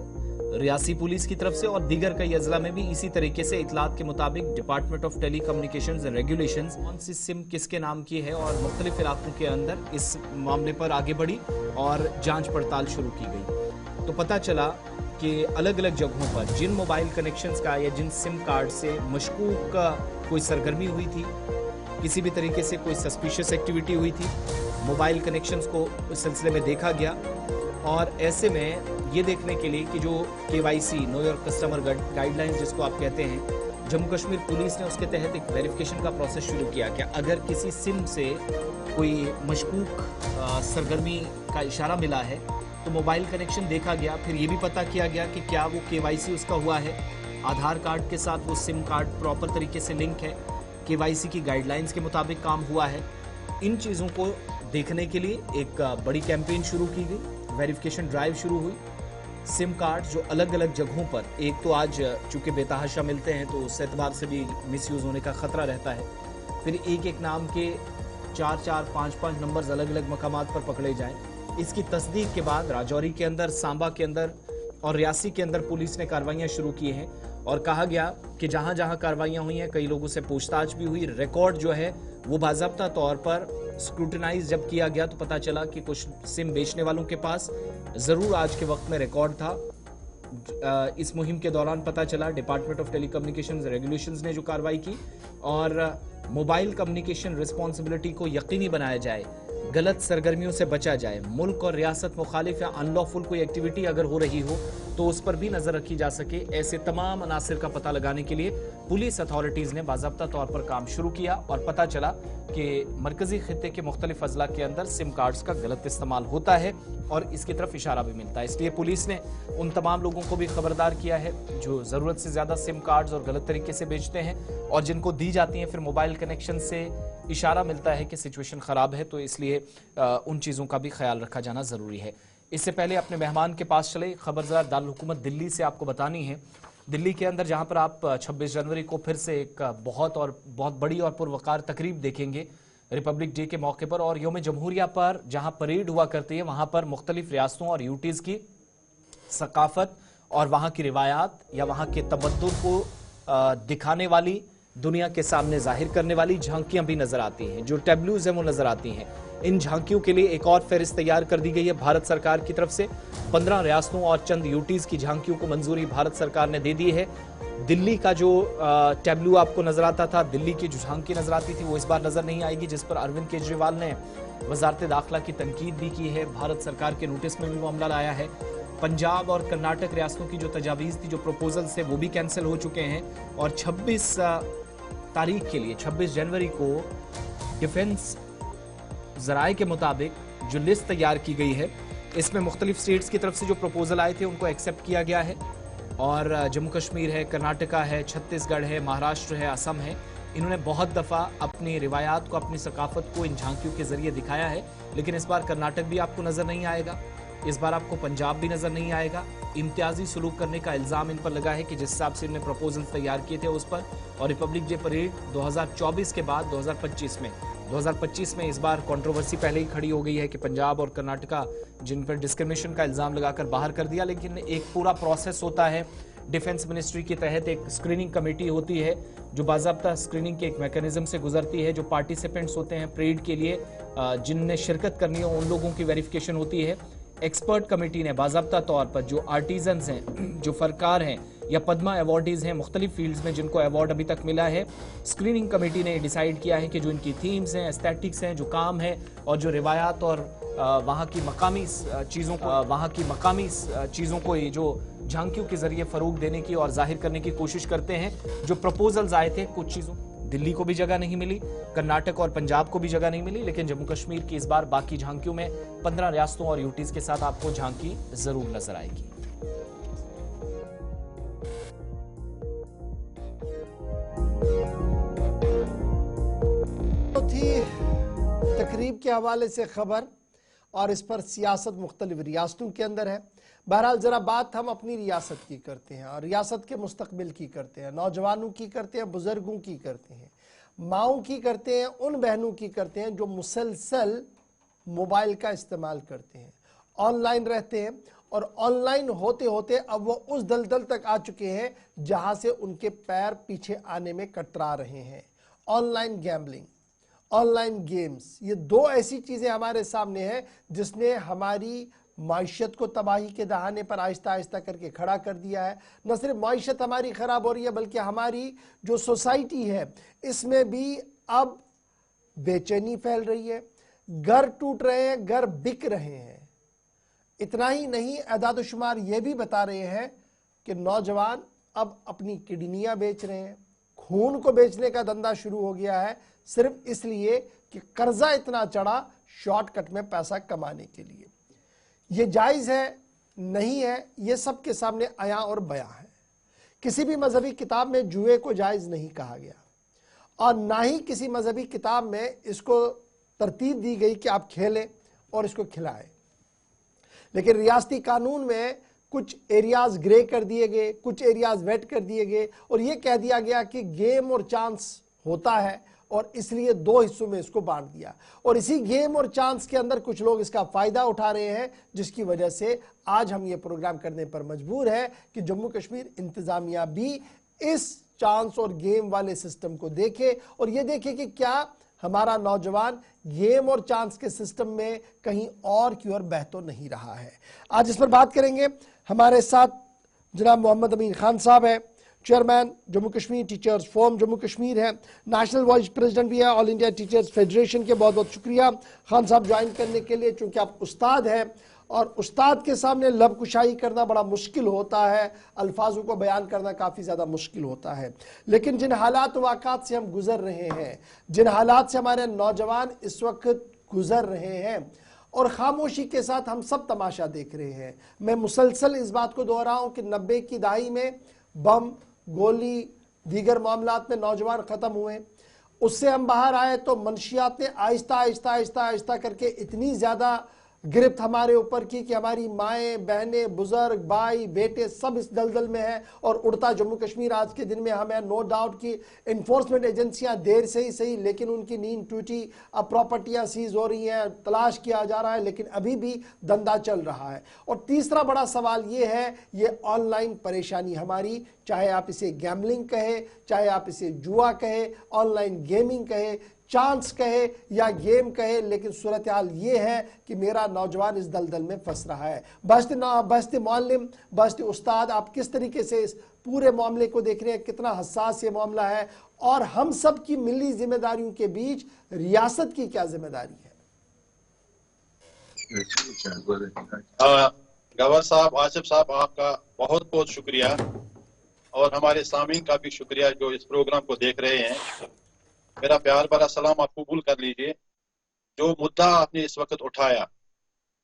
रियासी पुलिस की तरफ से और दीगर कई अजला में भी इसी तरीके से इतलात के मुताबिक department of telecommunications and regulations कौन सी सिम किसके नाम की है और मुख्तलिफ इलाकों के अंदर इस मामले पर आगे बढ़ी और जांच पड़ताल शुरू की गई। तो पता चला कि अलग अलग जगहों पर जिन मोबाइल कनेक्शंस का या जिन सिम कार्ड से मशकूक कोई सरगर्मी हुई थी, किसी भी तरीके से कोई सस्पिशियस एक्टिविटी हुई थी, मोबाइल कनेक्शंस को इस सिलसिले में देखा गया। और ऐसे में ये देखने के लिए कि जो KYC know your customer guidelines जिसको आप कहते हैं, जम्मू कश्मीर पुलिस ने उसके तहत एक वेरिफिकेशन का प्रोसेस शुरू किया कि अगर किसी सिम से कोई मशकूक सरगर्मी का इशारा मिला है तो मोबाइल कनेक्शन देखा गया। फिर ये भी पता किया गया कि क्या वो KYC उसका हुआ है, आधार कार्ड के साथ वो सिम कार्ड प्रॉपर तरीके से लिंक है, KYC की गाइडलाइंस के मुताबिक काम हुआ है। इन चीज़ों को देखने के लिए एक बड़ी कैंपेन शुरू की गई, वेरिफिकेशन ड्राइव शुरू हुई। सिम कार्ड जो अलग अलग जगहों पर, एक तो आज चूंकि बेतहाशा मिलते हैं तो उस एतबार से भी मिसयूज़ होने का ख़तरा रहता है, फिर एक एक नाम के 4-4, 5-5 नंबर्स अलग अलग मकामात पर पकड़े जाएं। इसकी तस्दीक के बाद राजौरी के अंदर, सांबा के अंदर और रियासी के अंदर पुलिस ने कार्रवाइयाँ शुरू की हैं और कहा गया कि जहाँ जहाँ कार्रवाइयाँ हुई हैं कई लोगों से पूछताछ भी हुई। रिकॉर्ड जो है वो बाज़ाब्ता तौर पर स्क्रूटनाइज जब किया गया तो पता चला कि कुछ सिम बेचने वालों के पास ज़रूर आज के वक्त में रिकॉर्ड था। इस मुहिम के दौरान पता चला department of telecommunications regulations ने जो कार्रवाई की और मोबाइल कम्युनिकेशन रिस्पॉन्सिबिलिटी को यकीनी बनाया जाए, गलत सरगर्मियों से बचा जाए, मुल्क और रियासत मुखालिफ या अनलॉफुल कोई एक्टिविटी अगर हो रही हो तो उस पर भी नजर रखी जा सके। ऐसे तमाम अनासिर का पता लगाने के लिए पुलिस अथॉरिटीज ने बाज़ाब्ता तौर पर काम शुरू किया और पता चला कि मरकजी खित्ते के मुख्तलिफ अजला के अंदर सिम कार्ड्स का गलत इस्तेमाल होता है और इसकी तरफ इशारा भी मिलता है। इसलिए पुलिस ने उन तमाम लोगों को भी खबरदार किया है जो ज़रूरत से ज़्यादा सिम कार्ड्स और गलत तरीके से बेचते हैं और जिनको दी जाती हैं फिर मोबाइल कनेक्शन से इशारा मिलता है कि सिचुएशन ख़राब है, तो इसलिए उन चीज़ों का भी ख्याल रखा जाना ज़रूरी है। इससे पहले अपने मेहमान के पास चले, खबर ज़रा दारुल हुकूमत दिल्ली से आपको बतानी है। दिल्ली के अंदर जहां पर आप 26 जनवरी को फिर से एक बहुत बड़ी और पुरवकार तकरीब देखेंगे रिपब्लिक डे के मौके पर, और यौम जमहूरिया पर जहां परेड हुआ करती है वहां पर मुख्तलिफ रियासतों और यूटीज़ की सकाफत और वहां की रिवायात या वहां के तमद्दुन को दिखाने वाली, दुनिया के सामने जाहिर करने वाली झांकियां भी नजर आती हैं, जो टैब्लूज हैं वो नजर आती हैं। इन झांकियों के लिए एक और फहरिस्त तैयार कर दी गई है भारत सरकार की तरफ से। 15 रियासतों और चंद यूटीज़ की झांकियों को मंजूरी भारत सरकार ने दे दी है। दिल्ली का जो टैब्लू आपको नजर आता था, दिल्ली की जो झांकी नजर आती थी वो इस बार नजर नहीं आएगी, जिस पर अरविंद केजरीवाल ने वजारत दाखिला की तनकीद भी की है। भारत सरकार के नोटिस में भी मामला लाया है। पंजाब और कर्नाटक रियासतों की जो तजावीज़ थी, जो प्रपोजल्स थे, वो भी कैंसिल हो चुके हैं और 26 तारीख के लिए 26 जनवरी को डिफेंस ज़राए के मुताबिक जो लिस्ट तैयार की गई है इसमें मुख्तलिफ स्टेट्स की तरफ से जो प्रपोजल आए थे उनको एक्सेप्ट किया गया है और जम्मू कश्मीर है, कर्नाटका है, छत्तीसगढ़ है, महाराष्ट्र है, असम है, इन्होंने बहुत दफ़ा अपनी रिवायात को, अपनी सकाफत को इन झांकियों के ज़रिए दिखाया है। लेकिन इस बार कर्नाटक भी आपको नज़र नहीं आएगा, इस बार आपको पंजाब भी नज़र नहीं आएगा। इम्तियाजी सलूक करने का इल्ज़ाम इन पर लगा है कि जिस हिसाब से इन्होंने प्रपोजल तैयार किए थे उस पर, और रिपब्लिक डे परेड 2024 के बाद 2025 में इस बार कंट्रोवर्सी पहले ही खड़ी हो गई है कि पंजाब और कर्नाटका जिन पर डिस्क्रिमिनेशन का इल्ज़ाम लगाकर बाहर कर दिया, लेकिन एक पूरा प्रोसेस होता है। डिफेंस मिनिस्ट्री के तहत एक स्क्रीनिंग कमेटी होती है जो बाज़ाब्ता स्क्रीनिंग के एक मैकेनिज्म से गुजरती है। जो पार्टिसिपेंट्स होते हैं परेड के लिए, जिनने शिरकत करनी हो उन लोगों की वेरिफिकेशन होती है। एक्सपर्ट कमेटी ने बाज़ाब्ता तौर पर जो आर्टिजन्स हैं, जो फनकार हैं या पद्मा अवार्डीज़ हैं मुख्तलिफ फील्ड्स में जिनको अवार्ड अभी तक मिला है, स्क्रीनिंग कमेटी ने डिसाइड किया है कि जो इनकी थीम्स हैं, एस्थेटिक्स हैं, जो काम है और जो रिवायात और वहाँ की मकामी चीज़ों को ये जो झांकियों के ज़रिए फ़रोग देने की और जाहिर करने की कोशिश करते हैं। जो प्रपोजल्स आए थे कुछ चीज़ों दिल्ली को भी जगह नहीं मिली, कर्नाटक और पंजाब को भी जगह नहीं मिली, लेकिन जम्मू कश्मीर की इस बार बाकी झांकियों में 15 रियासतों और यूटीज के साथ आपको झांकी जरूर नजर आएगी। थी तकरीब के हवाले से खबर और इस पर सियासत मुख्तलिफ रियासतों के अंदर है। बहरहाल जरा बात हम अपनी रियासत की करते हैं और रियासत के मुस्तकबिल की करते हैं, नौजवानों की करते हैं, बुजुर्गों की करते हैं, माओं की करते हैं, उन बहनों की करते हैं जो मुसलसल मोबाइल का इस्तेमाल करते हैं, ऑनलाइन रहते हैं और ऑनलाइन होते होते अब वो उस दलदल तक आ चुके हैं जहां से उनके पैर पीछे आने में कतरा रहे हैं। ऑनलाइन गैम्बलिंग, ऑनलाइन गेम्स, ये दो ऐसी चीज़ें हमारे सामने हैं जिसने हमारी माइशत को तबाही के दहाने पर आहिस्ता आहिस्ता करके खड़ा कर दिया है। न सिर्फ माइशत हमारी ख़राब हो रही है बल्कि हमारी जो सोसाइटी है इसमें भी अब बेचैनी फैल रही है, घर टूट रहे हैं, घर बिक रहे हैं। इतना ही नहीं, एदाद-ओ-शुमार ये भी बता रहे हैं कि नौजवान अब अपनी किडनियाँ बेच रहे हैं, खून को बेचने का धंधा शुरू हो गया है, सिर्फ इसलिए कि कर्जा इतना चढ़ा शॉर्टकट में पैसा कमाने के लिए। ये जायज़ है नहीं है, ये सब के सामने आया और बयां है। किसी भी मजहबी किताब में जुए को जायज़ नहीं कहा गया और ना ही किसी मजहबी किताब में इसको तरतीब दी गई कि आप खेलें और इसको खिलाएं। लेकिन रियासती कानून में कुछ एरियाज ग्रे कर दिए गए, कुछ एरियाज वेट कर दिए गए और ये कह दिया गया कि गेम और चांस होता है और इसलिए दो हिस्सों में इसको बांट दिया और इसी गेम और चांस के अंदर कुछ लोग इसका फायदा उठा रहे हैं, जिसकी वजह से आज हम ये प्रोग्राम करने पर मजबूर है कि जम्मू कश्मीर इंतजामिया भी इस चांस और गेम वाले सिस्टम को देखे और ये देखे कि क्या हमारा नौजवान गेम और चांस के सिस्टम में कहीं और की ओर बह तो नहीं रहा है। आज इस पर बात करेंगे। हमारे साथ जनाब मोहम्मद अमीन खान साहब है, chairman Jammu Kashmir teachers forum Jammu Kashmir है, नेशनल वाइस प्रेसिडेंट भी है ऑल इंडिया टीचर्स फेडरेशन के। बहुत बहुत शुक्रिया खान साहब ज्वाइन करने के लिए, चूंकि आप उस्ताद हैं और उस्ताद के सामने लब कुशाई करना बड़ा मुश्किल होता है, अल्फाजों को बयान करना काफ़ी ज़्यादा मुश्किल होता है। लेकिन जिन हालात वाक़ात से हम गुज़र रहे हैं, जिन हालात से हमारे नौजवान इस वक्त गुज़र रहे हैं और ख़ामोशी के साथ हम सब तमाशा देख रहे हैं। मैं मुसलसल इस बात को दोहराऊँ कि 90 की दहाई में बम, गोली, दीगर मामलात में नौजवान ख़त्म हुए, उससे हम बाहर आए तो मनशियात ने आहिस्ता आहिस्ता आहिस्ता आहिस्ता करके इतनी ज़्यादा गिरफ्त हमारे ऊपर की कि हमारी माएँ, बहनें, बुजुर्ग, भाई, बेटे सब इस दलदल में हैं और उड़ता जम्मू कश्मीर आज के दिन में हमें नो डाउट कि इन्फोर्समेंट एजेंसियां देर से ही सही लेकिन उनकी नींद टूटी। अब प्रॉपर्टियां सीज हो रही हैं, तलाश किया जा रहा है, लेकिन अभी भी धंधा चल रहा है। और तीसरा बड़ा सवाल ये है, ये ऑनलाइन परेशानी हमारी, चाहे आप इसे गैम्बलिंग कहे, चाहे आप इसे जुआ कहे, ऑनलाइन गेमिंग कहे, चांस कहे या गेम कहे, लेकिन सूरत हाल ये है कि मेरा नौजवान इस दलदल में फंस रहा है। बहस्ती मौलिम, बहस्ती उस्ताद, आप किस तरीके से इस पूरे मामले को देख रहे हैं, कितना हसास ये मामला है और हम सब की मिली जिम्मेदारियों के बीच रियासत की क्या जिम्मेदारी है? गवर्नर साहब, आसिफ साहब, आपका बहुत बहुत शुक्रिया और हमारे सामीन का भी शुक्रिया जो इस प्रोग्राम को देख रहे हैं। मेरा प्यार भरा सलाम आप कबूल कर लीजिए। जो मुद्दा आपने इस वक्त उठाया,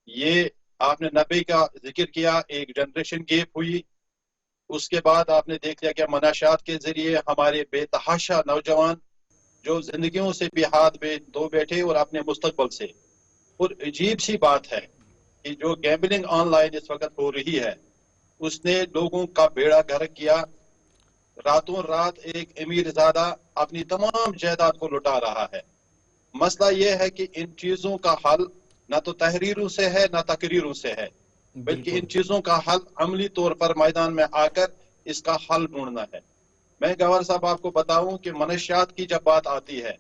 ये आपने 90 का जिक्र किया, एक जनरेशन गैप हुई, उसके बाद आपने देख लिया कि मनाशात के जरिए हमारे बेतहाशा नौजवान जो जिंदगियों से भी हाथ धो बैठे और अपने मुस्तकबल से। और अजीब सी बात है कि जो गैम्बलिंग ऑनलाइन इस वक्त हो रही है उसने लोगों का बेड़ा गर्क किया। रातों रात एक अमीरजादा अपनी तमाम जायदाद को लुटा रहा है। मसला यह है कि इन चीजों का हल न तो तहरीरों से है न तकरीरों से है, बल्कि इन चीजों का हल अमली तौर पर मैदान में आकर इसका हल ढूंढना है। मैं गवर्नर साहब आपको बताऊं कि मनशियात की जब बात आती है,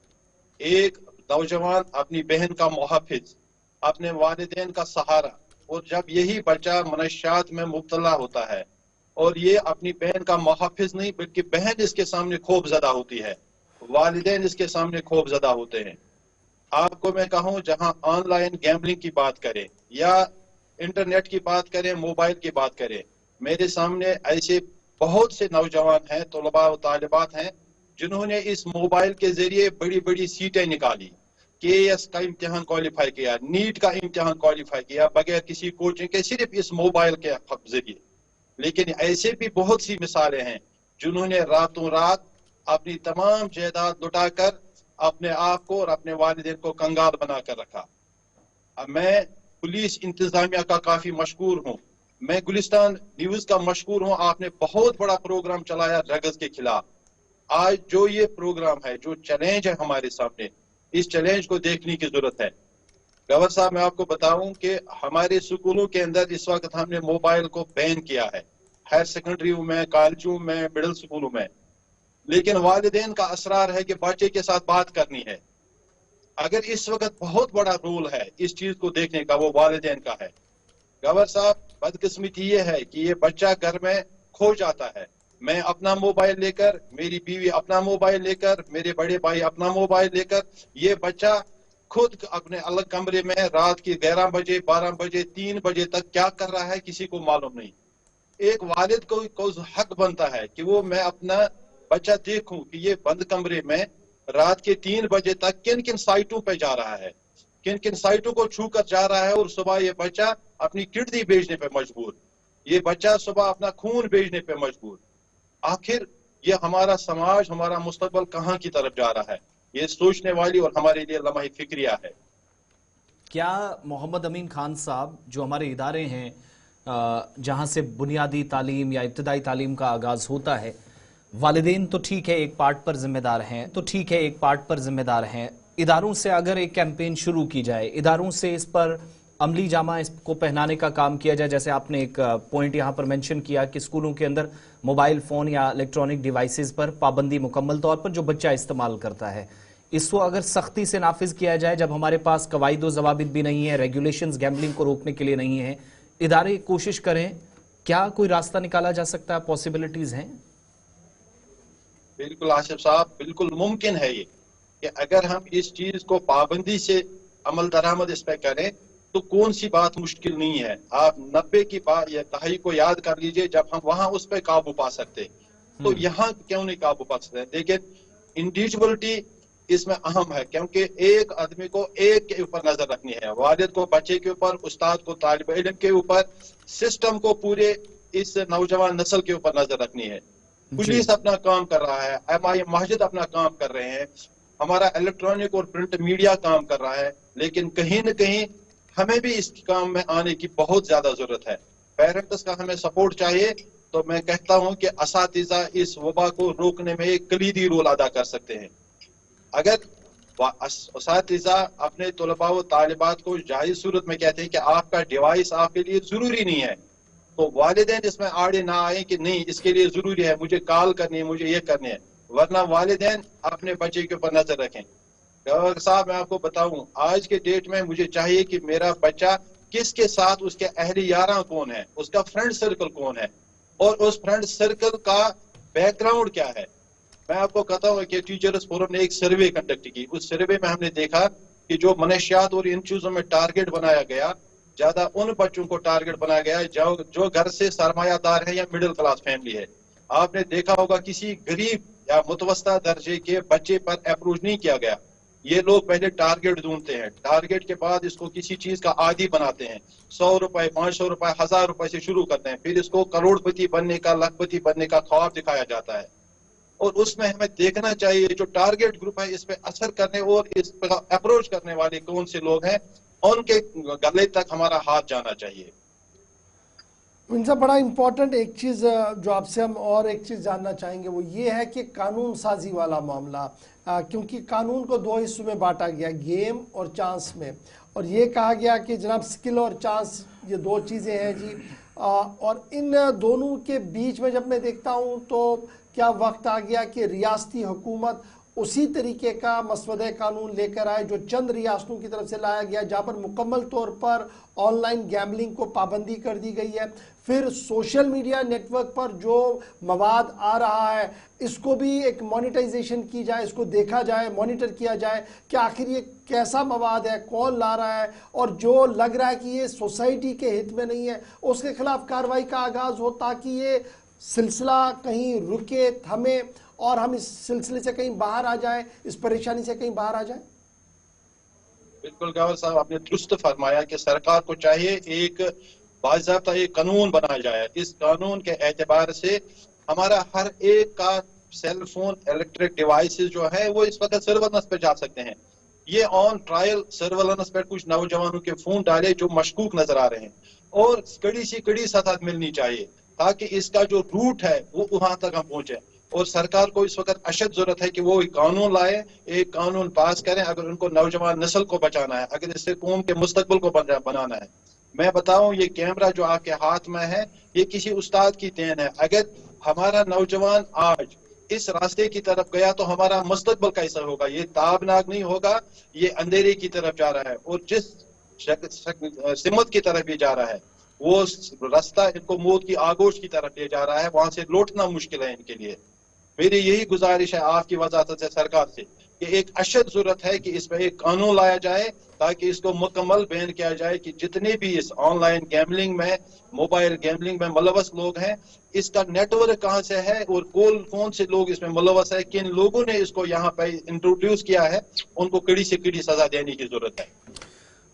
एक नौजवान अपनी बहन का मुहाफिज, अपने वालिदैन का सहारा, और जब यही बच्चा मनशियात में मुब्तला होता है और ये अपनी बहन का मुहाफिज नहीं बल्कि बहन इसके सामने खौफजदा होती है, वालिदैन इसके सामने खौफजदा होते हैं। आपको मैं कहूं, जहां ऑनलाइन गैम्बलिंग की बात करें या इंटरनेट की बात करें, मोबाइल की बात करें, मेरे सामने ऐसे बहुत से नौजवान हैं, तलबा और तालिबात हैं जिन्होंने इस मोबाइल के जरिए बड़ी बड़ी सीटें निकाली, केएएस का इम्तिहान क्वालिफाई किया, नीट का इम्तिहान क्वालिफाई किया बगैर किसी कोचिंग के, सिर्फ इस मोबाइल के जरिए। लेकिन ऐसे भी बहुत सी मिसालें हैं जिन्होंने रातों रात अपनी तमाम जायदाद लुटाकर अपने आप को और अपने वालिदैन को कंगाल बनाकर रखा। अब मैं पुलिस इंतजामिया का काफी मशकूर हूँ, मैं गुलिस्तान न्यूज का मशकूर हूँ। आपने बहुत बड़ा प्रोग्राम चलाया ड्रग्स के खिलाफ। आज जो ये प्रोग्राम है, जो चैलेंज है हमारे सामने, इस चैलेंज को देखने की जरूरत है। गवर्नर साहब, मैं आपको बताऊं कि हमारे स्कूलों के अंदर इस वक्त हमने मोबाइल को बैन किया है, हायर सेकेंडरी में, कॉलेजों में, मिडिल स्कूलों में। लेकिन वालिदैन का असरार है कि बच्चे के साथ बात करनी है। अगर इस वक्त बहुत बड़ा रोल है इस चीज को देखने का, वो वालिदैन का है। गवर्नर साहब, बदकिस्मती ये है कि ये बच्चा घर में खो जाता है। मैं अपना मोबाइल लेकर, मेरी बीवी अपना मोबाइल लेकर, मेरे बड़े भाई अपना मोबाइल लेकर, ये बच्चा खुद अपने अलग कमरे में रात के 11 बजे, 12 बजे, 3 बजे तक क्या कर रहा है किसी को मालूम नहीं। एक वालिद को हक बनता है कि वो मैं अपना बच्चा देखूं कि ये बंद कमरे में रात के 3 बजे तक किन किन साइटों पे जा रहा है, किन किन साइटों को छू कर जा रहा है। और सुबह ये बच्चा अपनी किडनी बेचने पे मजबूर, ये बच्चा सुबह अपना खून बेचने पे मजबूर। आखिर ये हमारा समाज, हमारा मुस्तकबल कहाँ की तरफ जा रहा है, ये सोचने वाली और हमारे लिए लम्हा फिक्रिया है। क्या मोहम्मद अमीन खान साहब, जो हमारे इदारे हैं जहां से बुनियादी तालीम या इब्तदाई तालीम का आगाज होता है, वालिदैन तो ठीक है एक पार्ट पर जिम्मेदार हैं, तो ठीक है एक पार्ट पर जिम्मेदार हैं, इदारों से अगर एक कैंपेन शुरू की जाए, इदारों से इस पर अमली जामा इसको पहनाने का काम किया जाए, जैसे आपने एक पॉइंट यहाँ पर मेंशन किया कि स्कूलों के अंदर मोबाइल फ़ोन या इलेक्ट्रॉनिक डिवाइसेस पर पाबंदी मुकम्मल तौर पर जो बच्चा इस्तेमाल करता है, इसको अगर सख्ती से नाफिज किया जाए, जब हमारे पास कवायद व ज़वाबित भी नहीं है, रेगुलेशंस गैम्बलिंग को रोकने के लिए नहीं है, इदारे कोशिश करें, क्या कोई रास्ता निकाला जा सकता है? पॉसिबिलिटीज हैं? बिल्कुल आसिफ साहब, बिल्कुल मुमकिन है ये कि अगर हम इस चीज को पाबंदी से अमल दरामद इस पे करें तो कौन सी बात मुश्किल नहीं है। आप 90 की बात या दहाई को याद कर लीजिए, जब हम वहां उस पर काबू पा सकते, तो यहाँ क्यों नहीं काबू पा सकते। लेकिन इंडिविजुअलिटी इसमें अहम है, क्योंकि एक आदमी को एक के ऊपर नजर रखनी है, वालिद को बच्चे के ऊपर, उस्ताद को तालिब इल्म के ऊपर, सिस्टम को पूरे इस नौजवान नस्ल के ऊपर नजर रखनी है। पुलिस अपना काम कर रहा है, एमआई मस्जिद अपना काम कर रहे हैं, हमारा इलेक्ट्रॉनिक और प्रिंट मीडिया काम कर रहा है, लेकिन कहीं न कहीं हमें भी इस काम में आने की बहुत ज्यादा जरूरत है। पेरेंट्स का हमें सपोर्ट चाहिए। तो मैं कहता हूं कि असातिज़ा इस वबा को रोकने में एक कलीदी रोल अदा कर सकते हैं। अगर असातिज़ा अपने तलबा व तालिबात को जायज सूरत में कहते हैं कि आपका डिवाइस आपके लिए जरूरी नहीं है, तो वालिदैन इसमें आड़े ना आए कि नहीं इसके लिए जरूरी है, मुझे कॉल करनी है, मुझे ये करनी है, वरना वालिदैन अपने बच्चे के ऊपर नजर रखें। गवर्नर साहब, मैं आपको बताऊं, आज के डेट में मुझे चाहिए कि मेरा बच्चा किसके साथ, उसके अहली यारा कौन है, उसका फ्रेंड सर्कल कौन है, और उस फ्रेंड सर्कल का बैकग्राउंड क्या है। मैं आपको कहता हूँ कि टीचर्स फोरम ने एक सर्वे कंडक्ट की। उस सर्वे में हमने देखा कि जो मनशियात और इन चीजों में टारगेट बनाया गया, ज्यादा उन बच्चों को टारगेट बनाया गया जो घर से सरमायादार है या मिडिल क्लास फैमिली है। आपने देखा होगा किसी गरीब या मुतवस्ता दर्जे के बच्चे पर अप्रोच नहीं किया गया। ये लोग पहले टारगेट ढूंढते हैं, टारगेट के बाद इसको किसी चीज का आदी बनाते हैं, 100 रुपए, 500 रुपए, 1000 रुपए से शुरू करते हैं, फिर इसको करोड़पति बनने का, लाखपति बनने का ख्वाब दिखाया जाता है। और उसमें हमें देखना चाहिए जो टारगेट ग्रुप है इस पे असर करने और इस पर अप्रोच करने वाले कौन से लोग हैं, उनके गले तक हमारा हाथ जाना चाहिए। इनसे बड़ा इम्पोर्टेंट एक चीज़ जो आपसे हम और एक चीज़ जानना चाहेंगे वो ये है कि कानून साजी वाला मामला, क्योंकि कानून को दो हिस्सों में बांटा गया, गेम और चांस में, और ये कहा गया कि जनाब स्किल और चांस ये दो चीज़ें हैं जी, और इन दोनों के बीच में जब मैं देखता हूँ तो क्या वक्त आ गया कि रियासती हुकूमत उसी तरीके का मसवदे कानून लेकर आए जो चंद रियासतों की तरफ से लाया गया, जहाँ पर मुकम्मल तौर पर ऑनलाइन गैम्बलिंग को पाबंदी कर दी गई है। फिर सोशल मीडिया नेटवर्क पर जो मवाद आ रहा है इसको भी एक मोनेटाइजेशन की जाए, इसको देखा जाए, मॉनिटर किया जाए कि आखिर ये कैसा मवाद है, कौन ला रहा है, और जो लग रहा है कि ये सोसाइटी के हित में नहीं है उसके खिलाफ कार्रवाई का आगाज़ हो, ताकि ये सिलसिला कहीं रुके, थमे और हम इस सिलसिले से कहीं बाहर आ जाएं, इस परेशानी से कहीं बाहर आ जाएं? बिल्कुल गौर साहब, आपने दुरुस्त फरमाया कि सरकार को चाहिए एक बाज़ाब्ता एक कानून बनाया जाए। इस कानून के एतबार से हमारा हर एक का सेल फोन, इलेक्ट्रिक डिवाइसेस जो है वो इस वक्त सर्वेलेंस पे जा सकते हैं। ये ऑन ट्रायल सर्वेलेंस पे कुछ नौजवानों के फोन डाले जो मशकूक नजर आ रहे हैं, और कड़ी सी कड़ी सजा मिलनी चाहिए ताकि इसका जो रूट है वो वहां तक हम पहुंचे। और सरकार को इस वक्त अशद जरूरत है कि वो एक कानून लाए, एक कानून पास करें अगर उनको नौजवान नस्ल को बचाना है, अगर इससे कौम के मुस्तकबिल को बनाना है। मैं बताऊं, ये कैमरा जो आपके हाथ में है ये किसी उस्ताद की देन है। अगर हमारा नौजवान आज इस रास्ते की तरफ गया तो हमारा मुस्तकबिल कैसा होगा? ये ताबनाक नहीं होगा, ये अंधेरे की तरफ जा रहा है। और जिस सिमत की तरफ ये जा रहा है वो रास्ता इनको मौत की आगोश की तरफ ले जा रहा है, वहां से लौटना मुश्किल है इनके लिए। मेरी यही गुजारिश है आपकी वजाहत से सरकार से कि एक अशद जरूरत है कि इस पर एक कानून लाया जाए ताकि इसको मुकम्मल बैन किया जाए कि जितने भी इस ऑनलाइन गैमलिंग में, मोबाइल गैमलिंग में मुलवस लोग हैं, इसका नेटवर्क कहाँ से है और कौन से लोग इसमें मुलवस है, किन लोगों ने इसको यहाँ पे इंट्रोड्यूस किया है, उनको कड़ी से कड़ी सजा देने की जरूरत है।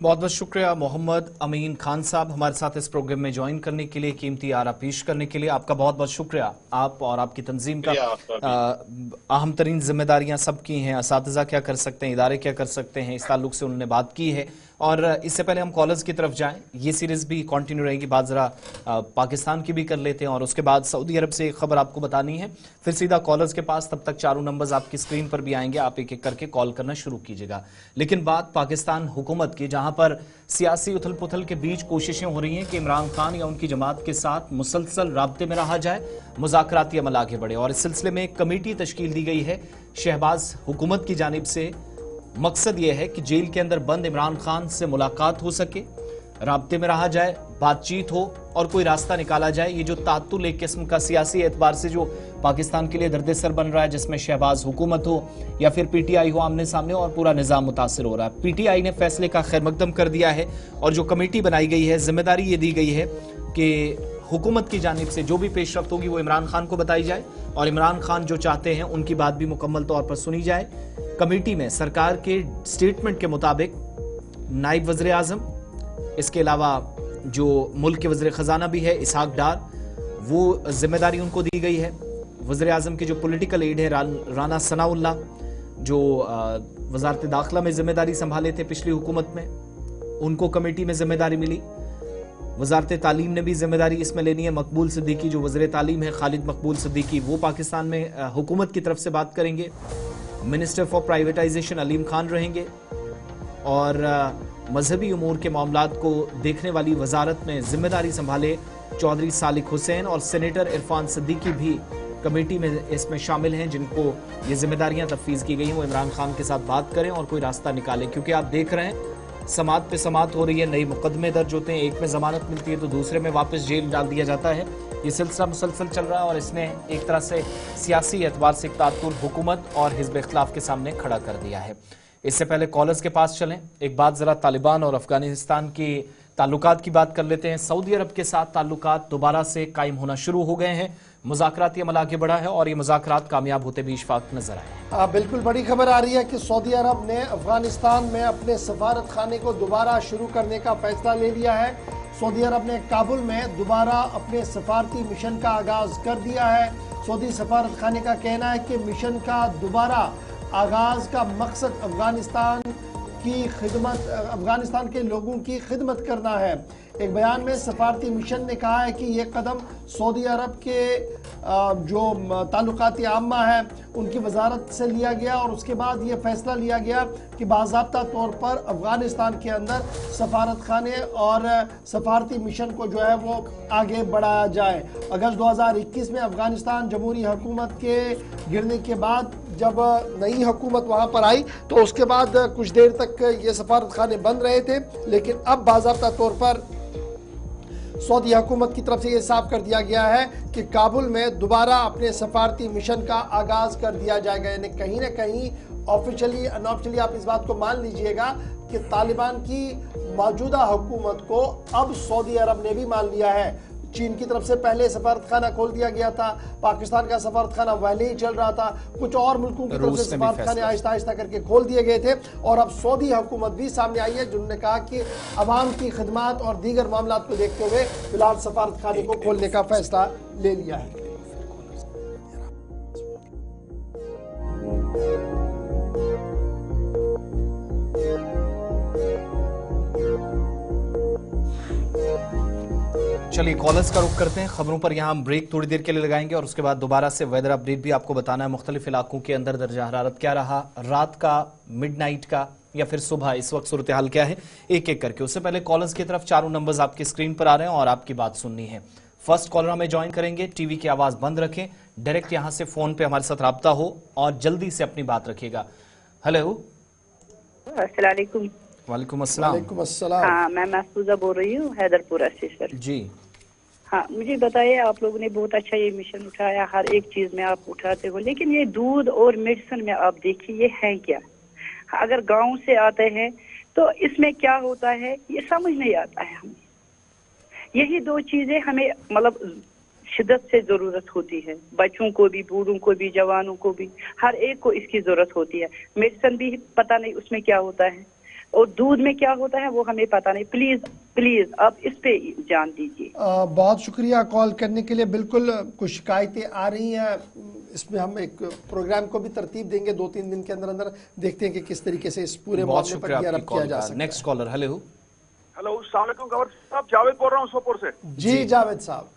बहुत बहुत शुक्रिया मोहम्मद अमीन खान साहब, हमारे साथ इस प्रोग्राम में ज्वाइन करने के लिए, कीमती आरा पेश करने के लिए। आपका बहुत बहुत शुक्रिया। आप और आपकी तंजीम का अहम तरीन जिम्मेदारियां सबकी हैं। असातिज़ा क्या कर सकते हैं, इदारे क्या कर सकते हैं, इस ताल्लुक से उन्होंने बात की है। और इससे पहले हम कॉलर्स की तरफ जाएं, ये सीरीज भी कंटिन्यू रहेगी, बात जरा पाकिस्तान की भी कर लेते हैं और उसके बाद सऊदी अरब से एक खबर आपको बतानी है, फिर सीधा कॉलर्स के पास। तब तक चारों नंबर्स आपकी स्क्रीन पर भी आएंगे, आप एक एक करके कॉल करना शुरू कीजिएगा। लेकिन बात पाकिस्तान हुकूमत की, जहां पर सियासी उथल पुथल के बीच कोशिशें हो रही हैं कि इमरान खान या उनकी जमात के साथ मुसलसल राब्ते में रहा जाए, मुज़ाकराती अमल आगे बढ़े। और इस सिलसिले में एक कमेटी तश्कील दी गई है शहबाज हुकूमत की जानिब से। मकसद यह है कि जेल के अंदर बंद इमरान खान से मुलाकात हो सके, राब्ते में रहा जाए, बातचीत हो और कोई रास्ता निकाला जाए। ये जो तातुल एक किस्म का सियासी एतबार से जो पाकिस्तान के लिए दर्द-ए-सर बन रहा है, जिसमें शहबाज हुकूमत हो या फिर पीटीआई हो आमने सामने, और पूरा निज़ाम मुतासिर हो रहा है। पीटीआई ने फैसले का खैर मकदम कर दिया है और जो कमेटी बनाई गई है, जिम्मेदारी ये दी गई है कि हुकूमत की जानिब से जो भी पेशरफ्त होगी वो इमरान खान को बताई जाए और इमरान खान जो चाहते हैं उनकी बात भी मुकम्मल तौर पर सुनी जाए। कमेटी में सरकार के स्टेटमेंट के मुताबिक नायब वज़ीर आज़म, इसके अलावा जो मुल्क के वज़ीर ख़जाना भी है इसहाक डार, वो जिम्मेदारी उनको दी गई है। वज़ीर आज़म के जो पॉलिटिकल एड है राना सनाउल्लाह, जो वज़ारत दाखिला में जिम्मेदारी संभाले थे पिछली हुकूमत में, उनको कमेटी में जिम्मेदारी मिली। वज़ारत तालीम ने भी जिम्मेदारी इसमें लेनी है। मकबूल सिद्दीकी जो वज़ीर तालीम है, खालिद मकबूल सिद्दीकी, वो पाकिस्तान में हुकूमत की तरफ से बात करेंगे। Minister for privatisation Aleem Khan रहेंगे और मजहबी उमूर के मामलात को देखने वाली वजारत में जिम्मेदारी संभाले चौधरी सालिक हुसैन और सेनेटर इरफान सिद्दीकी भी कमेटी में इसमें शामिल हैं, जिनको ये जिम्मेदारियां तफवीज़ की गई हैं। वो इमरान खान के साथ बात करें और कोई रास्ता निकालें, क्योंकि आप देख रहे हैं समात पे समात हो रही है, नए मुकदमे दर्ज होते हैं, एक में जमानत मिलती है तो दूसरे में वापस जेल डाल दिया जाता है। ये सिलसिला मुसलसल चल रहा है और इसने एक तरह से सियासी एतबार से तातुल हुकूमत और हिज़्ब इख्तिलाफ के सामने खड़ा कर दिया है। इससे पहले कॉलर्स के पास चलें, एक बात ज़रा तालिबान और अफगानिस्तान की ताल्लुकात की बात कर लेते हैं। सऊदी अरब के साथ ताल्लुकात दोबारा से कायम होना शुरू हो गए हैं, मुज़ाकराती अमल आगे बढ़ा है और ये मुज़ाकरात कामयाब होते भी इशफाक नजर आए। बिल्कुल बड़ी खबर आ रही है कि सऊदी अरब ने अफगानिस्तान में अपने सफारत खाने को दोबारा शुरू करने का फैसला ले लिया है। सऊदी अरब ने काबुल में दोबारा अपने सफारती मिशन का आगाज कर दिया है। सऊदी सफारत खाने का कहना है कि मिशन का दोबारा आगाज का मकसद अफगानिस्तान की खिदमत, अफगानिस्तान के लोगों की खिदमत करना है। एक बयान में सफारती मिशन ने कहा है कि यह कदम सऊदी अरब के जो ताल्लुकात आम्मा है उनकी वजारत से लिया गया और उसके बाद ये फैसला लिया गया कि बाज़ाब्ता तौर पर अफगानिस्तान के अंदर सफारत खाने और सफारती मिशन को जो है वो आगे बढ़ाया जाए। अगस्त 2021 में अफगानिस्तान जमहूरी हुकूमत के गिरने के बाद जब नई हुकूमत वहाँ पर आई तो उसके बाद कुछ देर तक ये सफारत खाने बंद रहे थे, लेकिन अब बाज़ाब्ता तौर पर सऊदी हुकूमत की तरफ से ये साफ कर दिया गया है कि काबुल में दोबारा अपने सफारती मिशन का आगाज कर दिया जाएगा। यानी कहीं ना कहीं ऑफिशियली अनऑफिशियली आप इस बात को मान लीजिएगा कि तालिबान की मौजूदा हुकूमत को अब सऊदी अरब ने भी मान लिया है। चीन की तरफ से पहले सफारतखाना खोल दिया गया था, पाकिस्तान का सफारतखाना पहले ही चल रहा था, कुछ और मुल्कों की तरफ से सफारतखाने आहिस्ता आहिस्ता करके खोल दिए गए थे। और अब सऊदी हुकूमत भी सामने आई है जिन्होंने कहा कि अवाम की खिदमत और दीगर मामला को देखते हुए फिलहाल सफारतखाने को खोलने का फैसला ले लिया है। चलिए कॉलर्स का रुख करते हैं। खबरों पर यहाँ हम ब्रेक थोड़ी देर के लिए लगाएंगे और उसके बाद दोबारा से वेदर अपडेट भी आपको बताना है। मुख्तलिफ इलाकों के अंदर दर्जा हरारत क्या रहा, रात का, मिडनाइट का या फिर सुबह, इस वक्त सूरत हाल क्या है, एक एक करके। उससे पहले कॉलर्स की तरफ चारों नंबर्स आपकी स्क्रीन पर आ रहे हैं और आपकी बात सुननी है। फर्स्ट कॉलर हमें ज्वाइन करेंगे, टीवी की आवाज बंद रखें, डायरेक्ट यहां से फोन पे हमारे साथ राब्ता हो और जल्दी से अपनी बात रखिएगा। हेलो, अस्सलाम वालेकुम। वालेकुम अस्सलाम। वालेकुम अस्सलाम। हाँ, मैं महफूजा बोल रही हूँ हैदरपुरा से सर जी। हाँ, मुझे बताइए, आप लोगों ने बहुत अच्छा ये मिशन उठाया, हर एक चीज में आप उठाते हो, लेकिन ये दूध और मेडिसिन में आप देखिए ये है क्या। अगर गांव से आते हैं तो इसमें क्या होता है ये समझ नहीं आता है हमें। यही दो चीजें हमें मतलब शिद्दत से जरूरत होती है, बच्चों को भी, बूढ़ों को भी, जवानों को भी, हर एक को इसकी जरूरत होती है। मेडिसिन भी पता नहीं उसमें क्या होता है और दूध में क्या होता है वो हमें पता नहीं। प्लीज प्लीज आप इस पे जान दीजिए। बहुत शुक्रिया कॉल करने के लिए। बिल्कुल कुछ शिकायतें आ रही हैं, इसमें हम एक प्रोग्राम को भी तरतीब देंगे 2-3 दिन के अंदर अंदर, देखते हैं कि किस तरीके से इस पूरे मामले पर गिरफ्तार किया जा सकता है। Next caller. हेलो हेलो, अस्सलाम वालेकुम गवर्नर साहब, जावेद बोल रहा हूँ सोपोर से। जी जावेद साहब,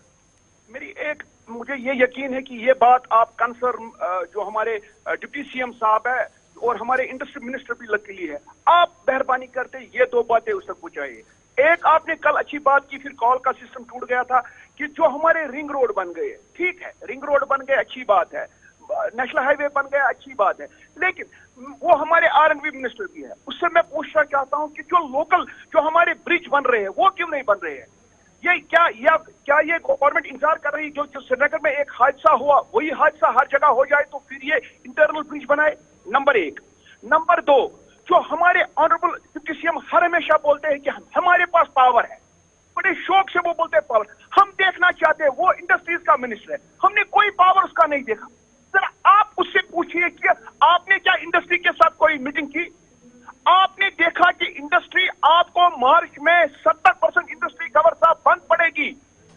मुझे ये यकीन है कि ये बात आप कंसर्न जो हमारे डिप्टी सीएम साहब है और हमारे इंडस्ट्री मिनिस्टर भी लकीली है, आप मेहरबानी करते ये दो बातें उस तक पहुंचाइए। एक, आपने कल अच्छी बात की, फिर कॉल का सिस्टम टूट गया था कि जो हमारे रिंग रोड बन गए, ठीक है, रिंग रोड बन गए अच्छी बात है, नेशनल हाईवे बन गया अच्छी बात है, लेकिन वो हमारे R&B मिनिस्टर भी है। उससे मैं पूछना चाहता हूं कि जो लोकल जो हमारे ब्रिज बन रहे हैं वो क्यों नहीं बन रहे हैं? ये क्या ये गवर्नमेंट इंतजार कर रही जो श्रीनगर में एक हादसा हुआ वही हादसा हर जगह हो जाए तो फिर ये इंटरनल ब्रिज बनाए? नंबर एक। नंबर दो, जो हमारे ऑनरेबल डिप्टी सीएम हर हमेशा बोलते हैं कि हमारे पास पावर है, बड़े शौक से वो बोलते हैं पावर, हम देखना चाहते हैं, वो इंडस्ट्रीज का मिनिस्टर है, हमने कोई पावर उसका नहीं देखा। जरा आप उससे पूछिए कि आपने क्या इंडस्ट्री के साथ कोई मीटिंग की? आपने देखा कि इंडस्ट्री आपको मार्च में 70% इंडस्ट्री गवर्नर साहब बंद पड़ेगी।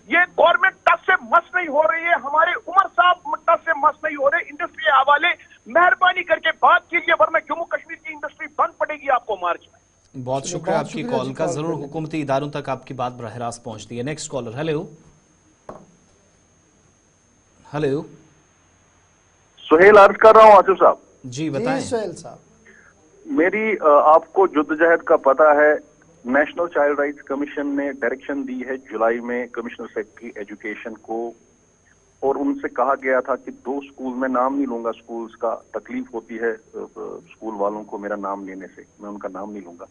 ये गवर्नमेंट टस से मस नहीं हो रही है, हमारे उमर साहब टस से मस नहीं हो रहे इंडस्ट्री के हवाले। मेहरबानी करके बात कीजिए वरना जम्मू कश्मीर की इंडस्ट्री बंद पड़ेगी आपको मार्च में। बहुत शुक्रिया आपकी कॉल का, जरूर हुकूमती इदारों तक आपकी बात बराह रास्त पहुंचती है। Next caller. Hello hello, Suhail अर्ज कर रहा हूँ आसिफ साहब। जी बताएं। सुहेल साहब, मेरी आपको जद्दोजहद का पता है, नेशनल चाइल्ड राइट्स कमीशन ने डायरेक्शन दी है जुलाई में कमिश्नर सेक्रेटरी एजुकेशन को, और उनसे कहा गया था कि 2 स्कूल, में नाम नहीं लूंगा स्कूल्स का, तकलीफ होती है स्कूल वालों को मेरा नाम लेने से, मैं उनका नाम नहीं लूंगा,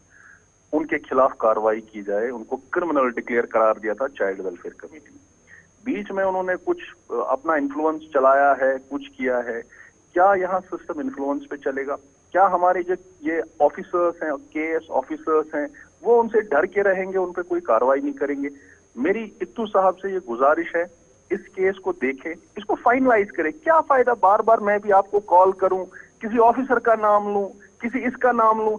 उनके खिलाफ कार्रवाई की जाए। उनको क्रिमिनल डिक्लेयर करार दिया था चाइल्ड वेलफेयर कमेटी ने। बीच में उन्होंने कुछ अपना इन्फ्लुएंस चलाया है, कुछ किया है। क्या यहाँ सिस्टम इन्फ्लुएंस पे चलेगा? क्या हमारे जो ये ऑफिसर्स हैं, केएस ऑफिसर्स हैं, वो उनसे डर के रहेंगे, उन पर कोई कार्रवाई नहीं करेंगे? मेरी इत्तू साहब से ये गुजारिश है, इस केस को देखें, इसको फाइनलाइज करें। क्या फायदा बार बार मैं भी आपको कॉल करूं, किसी ऑफिसर का नाम लूं, किसी इसका नाम लूं?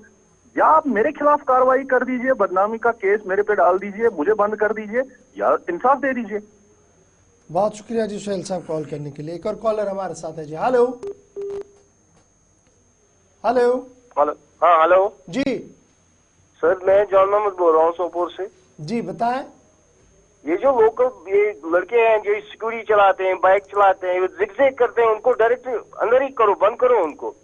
या आप मेरे खिलाफ कार्रवाई कर दीजिए, बदनामी का केस मेरे पे डाल दीजिए, मुझे बंद कर दीजिए, या इंसाफ दे दीजिए। बहुत शुक्रिया जी सुहेल साहब कॉल करने के लिए। एक और कॉलर हमारे साथ है जी। हेलो हेलो हेलो, हाँ हेलो जी सर, मैं जॉन मोहम्मद बोल रहा हूँ सोपोर से। जी बताएं। ये जो लोकल ये लड़के हैं जो सिक्योरिटी चलाते हैं, बाइक चलाते हैं, जिगजैग करते हैं, उनको डायरेक्ट अंदर ही करो, बंद करो उनको।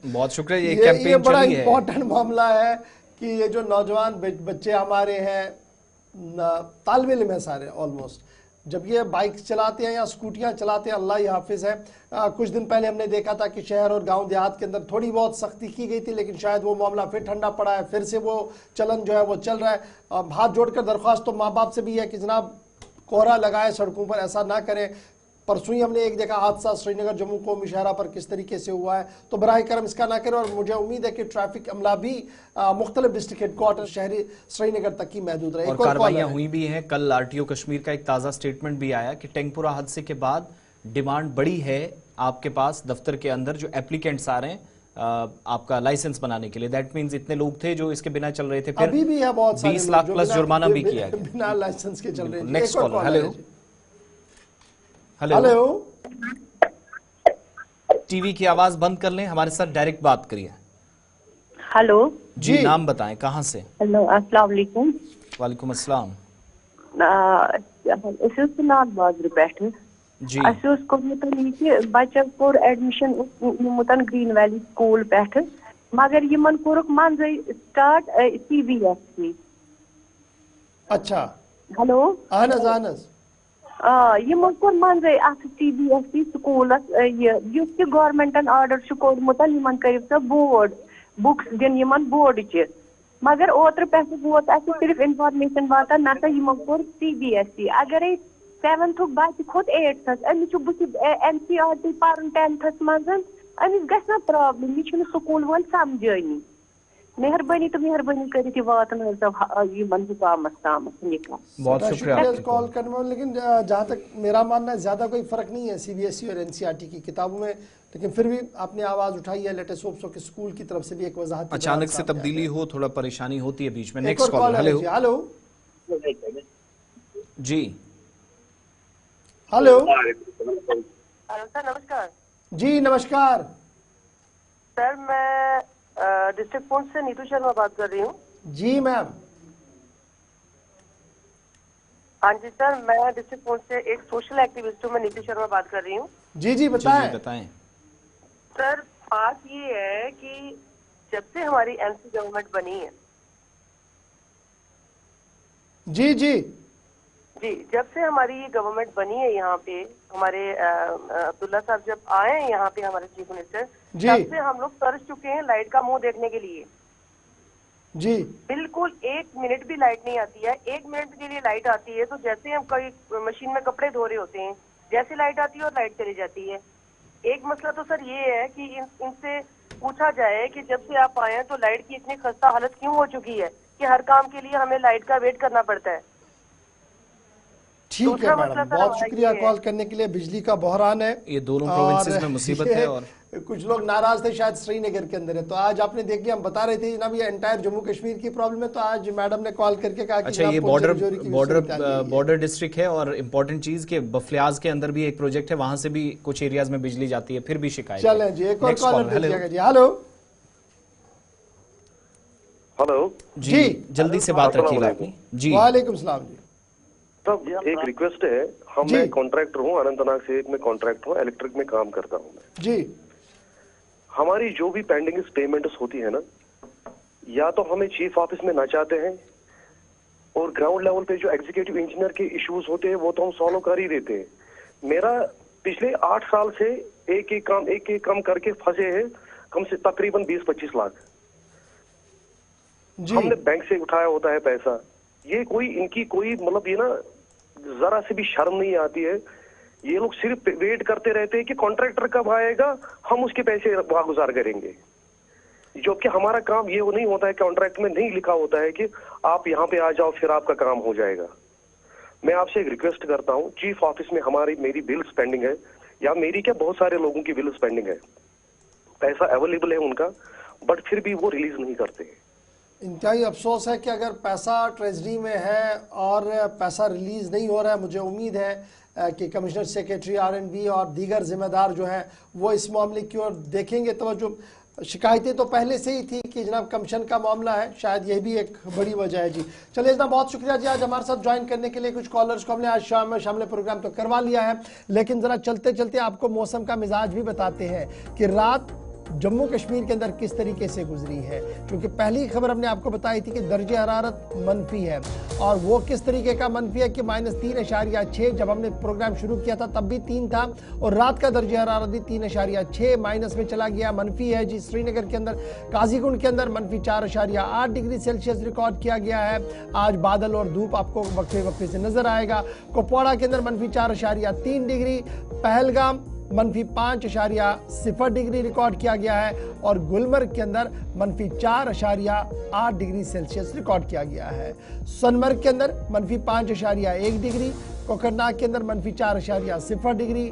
बहुत शुक्रिया। ये कैंपेन ये बड़ा चली है। इम्पोर्टेंट मामला है कि ये जो नौजवान बच्चे हमारे हैं, तालिब इल्म है सारे ऑलमोस्ट, जब ये बाइक चलाते हैं या स्कूटियां चलाते हैं, अल्लाह ही हाफिज है। कुछ दिन पहले हमने देखा था कि शहर और गांव देहात के अंदर थोड़ी बहुत सख्ती की गई थी, लेकिन शायद वो मामला फिर ठंडा पड़ा है, फिर से वो चलन जो है वो चल रहा है। हाथ जोड़कर दरख्वास्त तो माँ बाप से भी है कि जनाब कोहरा लगाए सड़कों पर, ऐसा ना करें, परसों ही हमने एक देखा हादसा श्रीनगर जम्मू को मुशहरा पर किस तरीके से हुआ है। तो बराए करम इसका ना करें, और मुझे उम्मीद है कि ट्रैफिक अमला भी मुख्तलिफ डिस्ट्रिक्ट हेडक्वार्टर शहरी श्रीनगर तक ही महदूद रहे। और कार्रवाइयां हुई भी हैं। कल आरटीओ कश्मीर का एक ताज़ा स्टेटमेंट भी आया कि टेंगपुरा हादसे के बाद डिमांड बढ़ी है आपके पास दफ्तर के अंदर जो एप्लीकेंट्स आ रहे हैं आपका लाइसेंस बनाने के लिए। दैट मींस इतने लोग थे जो इसके बिना चल रहे थे, फिर अभी भी है बहुत सारे 20 लाख प्लस जुर्माना भी किया गया बिना लाइसेंस के चल रहे हैं। Next call. Hello hello, TV की आवाज बंद कर लें, हमारे साथ डायरेक्ट बात करिए। हेलो जी, नाम बताएं, कहां से? हेलो, अस्सलाम वालेकुम। वालेकुम अस्सलाम। बाजर पे जी बचन कोर एडमिशन ग्रीन वैली स्कूल पे, मगर यमन कोरुक मंजे स्टार्ट CBSE। अच्छा, हेलो, अहनस अहनस यमन कोर मंजे CBSE स्कूल युस गवर्नमेंटन आर्डर कोर्मुत यमन करिव सा बोर्ड बुक्स दिन यमन बोर्ड च, मगर ओत्र पे वोत सिर्फ इन्फॉर्मेशन वातान ना यमन कोर CBSE। अगर 7th बच्चे खोत 8th अमिस NCERT पारन 10th मज अमिस गना प्रॉब्लम, यह स्कूल वाल समझानी। मेहरबानी तो मेहरबानी कर वातन हुकामस ताम। बहुत शुक्रिया कॉल करने में। लेकिन जहाँ तक मेरा मानना है ज्यादा कोई फर्क नहीं है CBSE और NCERT की किताबों में, लेकिन फिर भी आपने आवाज उठाई है। लेटेस्ट होप्स के स्कूल की तरफ से भी एक वजाहत। अचानक से तब्दीली हो, थोड़ा परेशानी होती है बीच में। Next call. हेलो जी, हेलो सर नमस्कार। जी नमस्कार सर, मैं डिस्ट्रिक्ट पुंछ से नीतू शर्मा बात कर रही हूँ। जी मैम। हाँ जी सर, मैं डिस्ट्रिक्ट पुंछ से एक सोशल एक्टिविस्ट हूँ, मैं नीतू शर्मा बात कर रही हूँ। जी जी बताएं। बताएं सर, बात ये है कि जब से हमारी NC गवर्नमेंट बनी है, जी जी जी जब से हमारी ये गवर्नमेंट बनी है, यहाँ पे हमारे अब्दुल्ला साहब जब आए हैं यहाँ पे हमारे चीफ मिनिस्टर, तब से हम लोग तरस चुके हैं लाइट का मुंह देखने के लिए। जी बिल्कुल 1 मिनट भी लाइट नहीं आती है। 1 मिनट के लिए लाइट आती है तो जैसे हम कोई मशीन में कपड़े धो रहे होते हैं, जैसे लाइट आती है और लाइट चली जाती है। एक मसला तो सर ये है कि इनसे पूछा जाए कि जब से आप आए हैं तो लाइट की इतनी खस्ता हालत क्यों हो चुकी है कि हर काम के लिए हमें लाइट का वेट करना पड़ता है। ठीक है मैडम, बहुत शुक्रिया कॉल करने के लिए। बिजली का बहरान है, ये दोनों प्रोविंसेस में मुसीबत है और कुछ लोग नाराज थे शायद श्रीनगर के अंदर है। तो आज आपने देख लिया, हम बता रहे थे जनाब ये एंटायर जम्मू कश्मीर की प्रॉब्लम है, तो आज मैडम ने कॉल करके कहा कि अच्छा ये बॉर्डर डिस्ट्रिक्ट है और इम्पोर्टेंट चीज के बफलियाज के अंदर भी एक प्रोजेक्ट है, वहां से भी कुछ एरियाज में बिजली जाती है, फिर भी शिकायत। चले जी, एक और कॉलर दीजिएगा जी। हेलो हेलो जी, जल्दी से बात रखिएगा अपनी। जी वालेकुम सलाम जी। तब एक रिक्वेस्ट है, मैं कॉन्ट्रैक्टर हूँ, अनंतनाग से में कॉन्ट्रैक्टर हूँ, इलेक्ट्रिक में काम करता हूँ मैं जी। हमारी जो भी पेंडिंग पेमेंट्स होती है ना, या तो हमें चीफ ऑफिस में ना चाहते हैं, और ग्राउंड लेवल पे जो एग्जीक्यूटिव इंजीनियर के इश्यूज होते हैं वो तो हम सॉल्व कर ही देते हैं। मेरा पिछले 8 साल से एक एक काम करके फंसे हैं, कम से तकरीबन 20-25 लाख हमने बैंक से उठाया होता है पैसा। ये कोई इनकी कोई मतलब ये ना जरा से भी शर्म नहीं आती है। ये लोग सिर्फ वेट करते रहते हैं कि कॉन्ट्रैक्टर कब आएगा, हम उसके पैसे वागुजार करेंगे। जबकि हमारा काम ये नहीं होता है, कॉन्ट्रैक्ट में नहीं लिखा होता है कि आप यहाँ पे आ जाओ फिर आपका काम हो जाएगा। मैं आपसे एक रिक्वेस्ट करता हूँ, चीफ ऑफिस में मेरी बिल्स पेंडिंग है, या मेरी क्या बहुत सारे लोगों की बिल्स पेंडिंग है, पैसा अवेलेबल है उनका, बट फिर भी वो रिलीज नहीं करते। इंतहाई अफसोस है कि अगर पैसा ट्रेजरी में है और पैसा रिलीज नहीं हो रहा है, मुझे उम्मीद है कि कमिश्नर सेक्रेटरी R&B और दीगर जिम्मेदार जो है वो इस मामले की ओर देखेंगे। तो जो शिकायतें तो पहले से ही थी कि जनाब कमीशन का मामला है, शायद ये भी एक बड़ी वजह है जी। चलिए जनाब, बहुत शुक्रिया जी आज हमारे साथ ज्वाइन करने के लिए। कुछ कॉलर्स को हमने आज शाम में शामिल प्रोग्राम तो करवा लिया है, लेकिन जरा चलते चलते आपको मौसम का मिजाज भी बताते हैं कि रात जम्मू कश्मीर के अंदर किस तरीके से गुजरी है, क्योंकि पहली खबर हमने आपको बताई थी कि दर्जे हरारत मनफी है, और वो किस तरीके का मनफी है कि -3.6। जब हमने प्रोग्राम शुरू किया था तब भी 3 था, और रात का दर्जे हरारत भी 3.6 माइनस में चला गया, मनफी है जी। श्रीनगर के अंदर, काजीगुंड के अंदर -4.8 डिग्री सेल्सियस रिकॉर्ड किया गया है। आज बादल और धूप आपको वक्फे वक्फे से नजर आएगा। कुपवाड़ा के अंदर -4.3 डिग्री, पहलगाम -5.0 डिग्री रिकॉर्ड किया गया है, और गुलमर्ग के अंदर -4.8 डिग्री सेल्सियस रिकॉर्ड किया गया है। सोनमर्ग के अंदर -5.1 डिग्री, कोकरनाग के अंदर -4.0 डिग्री,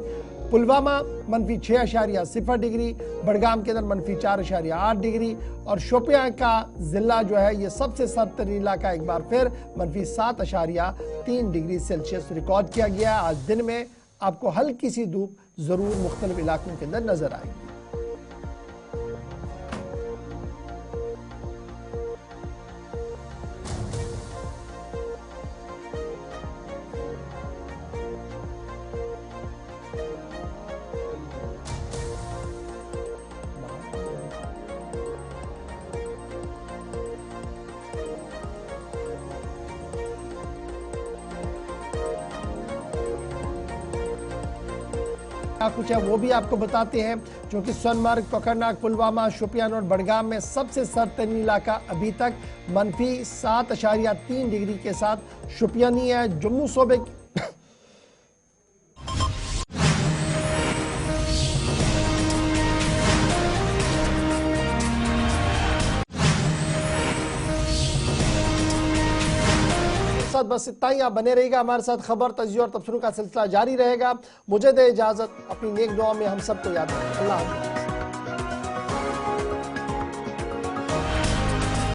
पुलवामा -6.0 डिग्री, बडगाम के अंदर -4.8 डिग्री, और शोपियां का जिला जो है ये सबसे सर्द तरीन इलाका एक बार फिर -7.3 डिग्री सेल्सियस रिकॉर्ड किया गया। आज दिन में आपको हल्की सी धूप जरूर मुख्तलिफ इलाकों के अंदर नजर आएगी। क्या कुछ है वो भी आपको बताते हैं, क्योंकि सोनमर्ग, कोकरनाग, पुलवामा, शोपियान और बडगाम में सबसे सर्द तरीन इलाका अभी तक -7.3 डिग्री के साथ शोपियान ही है। जम्मू सूबे बस इतना ही। आप बने रहिएगा हमारे साथ, खबर, तज्जिया और तबसरों का सिलसिला जारी रहेगा। मुझे दे इजाजत, अपनी नेक दुआ में हम सबको याद रखें। अल्लाह हाफ़िज़।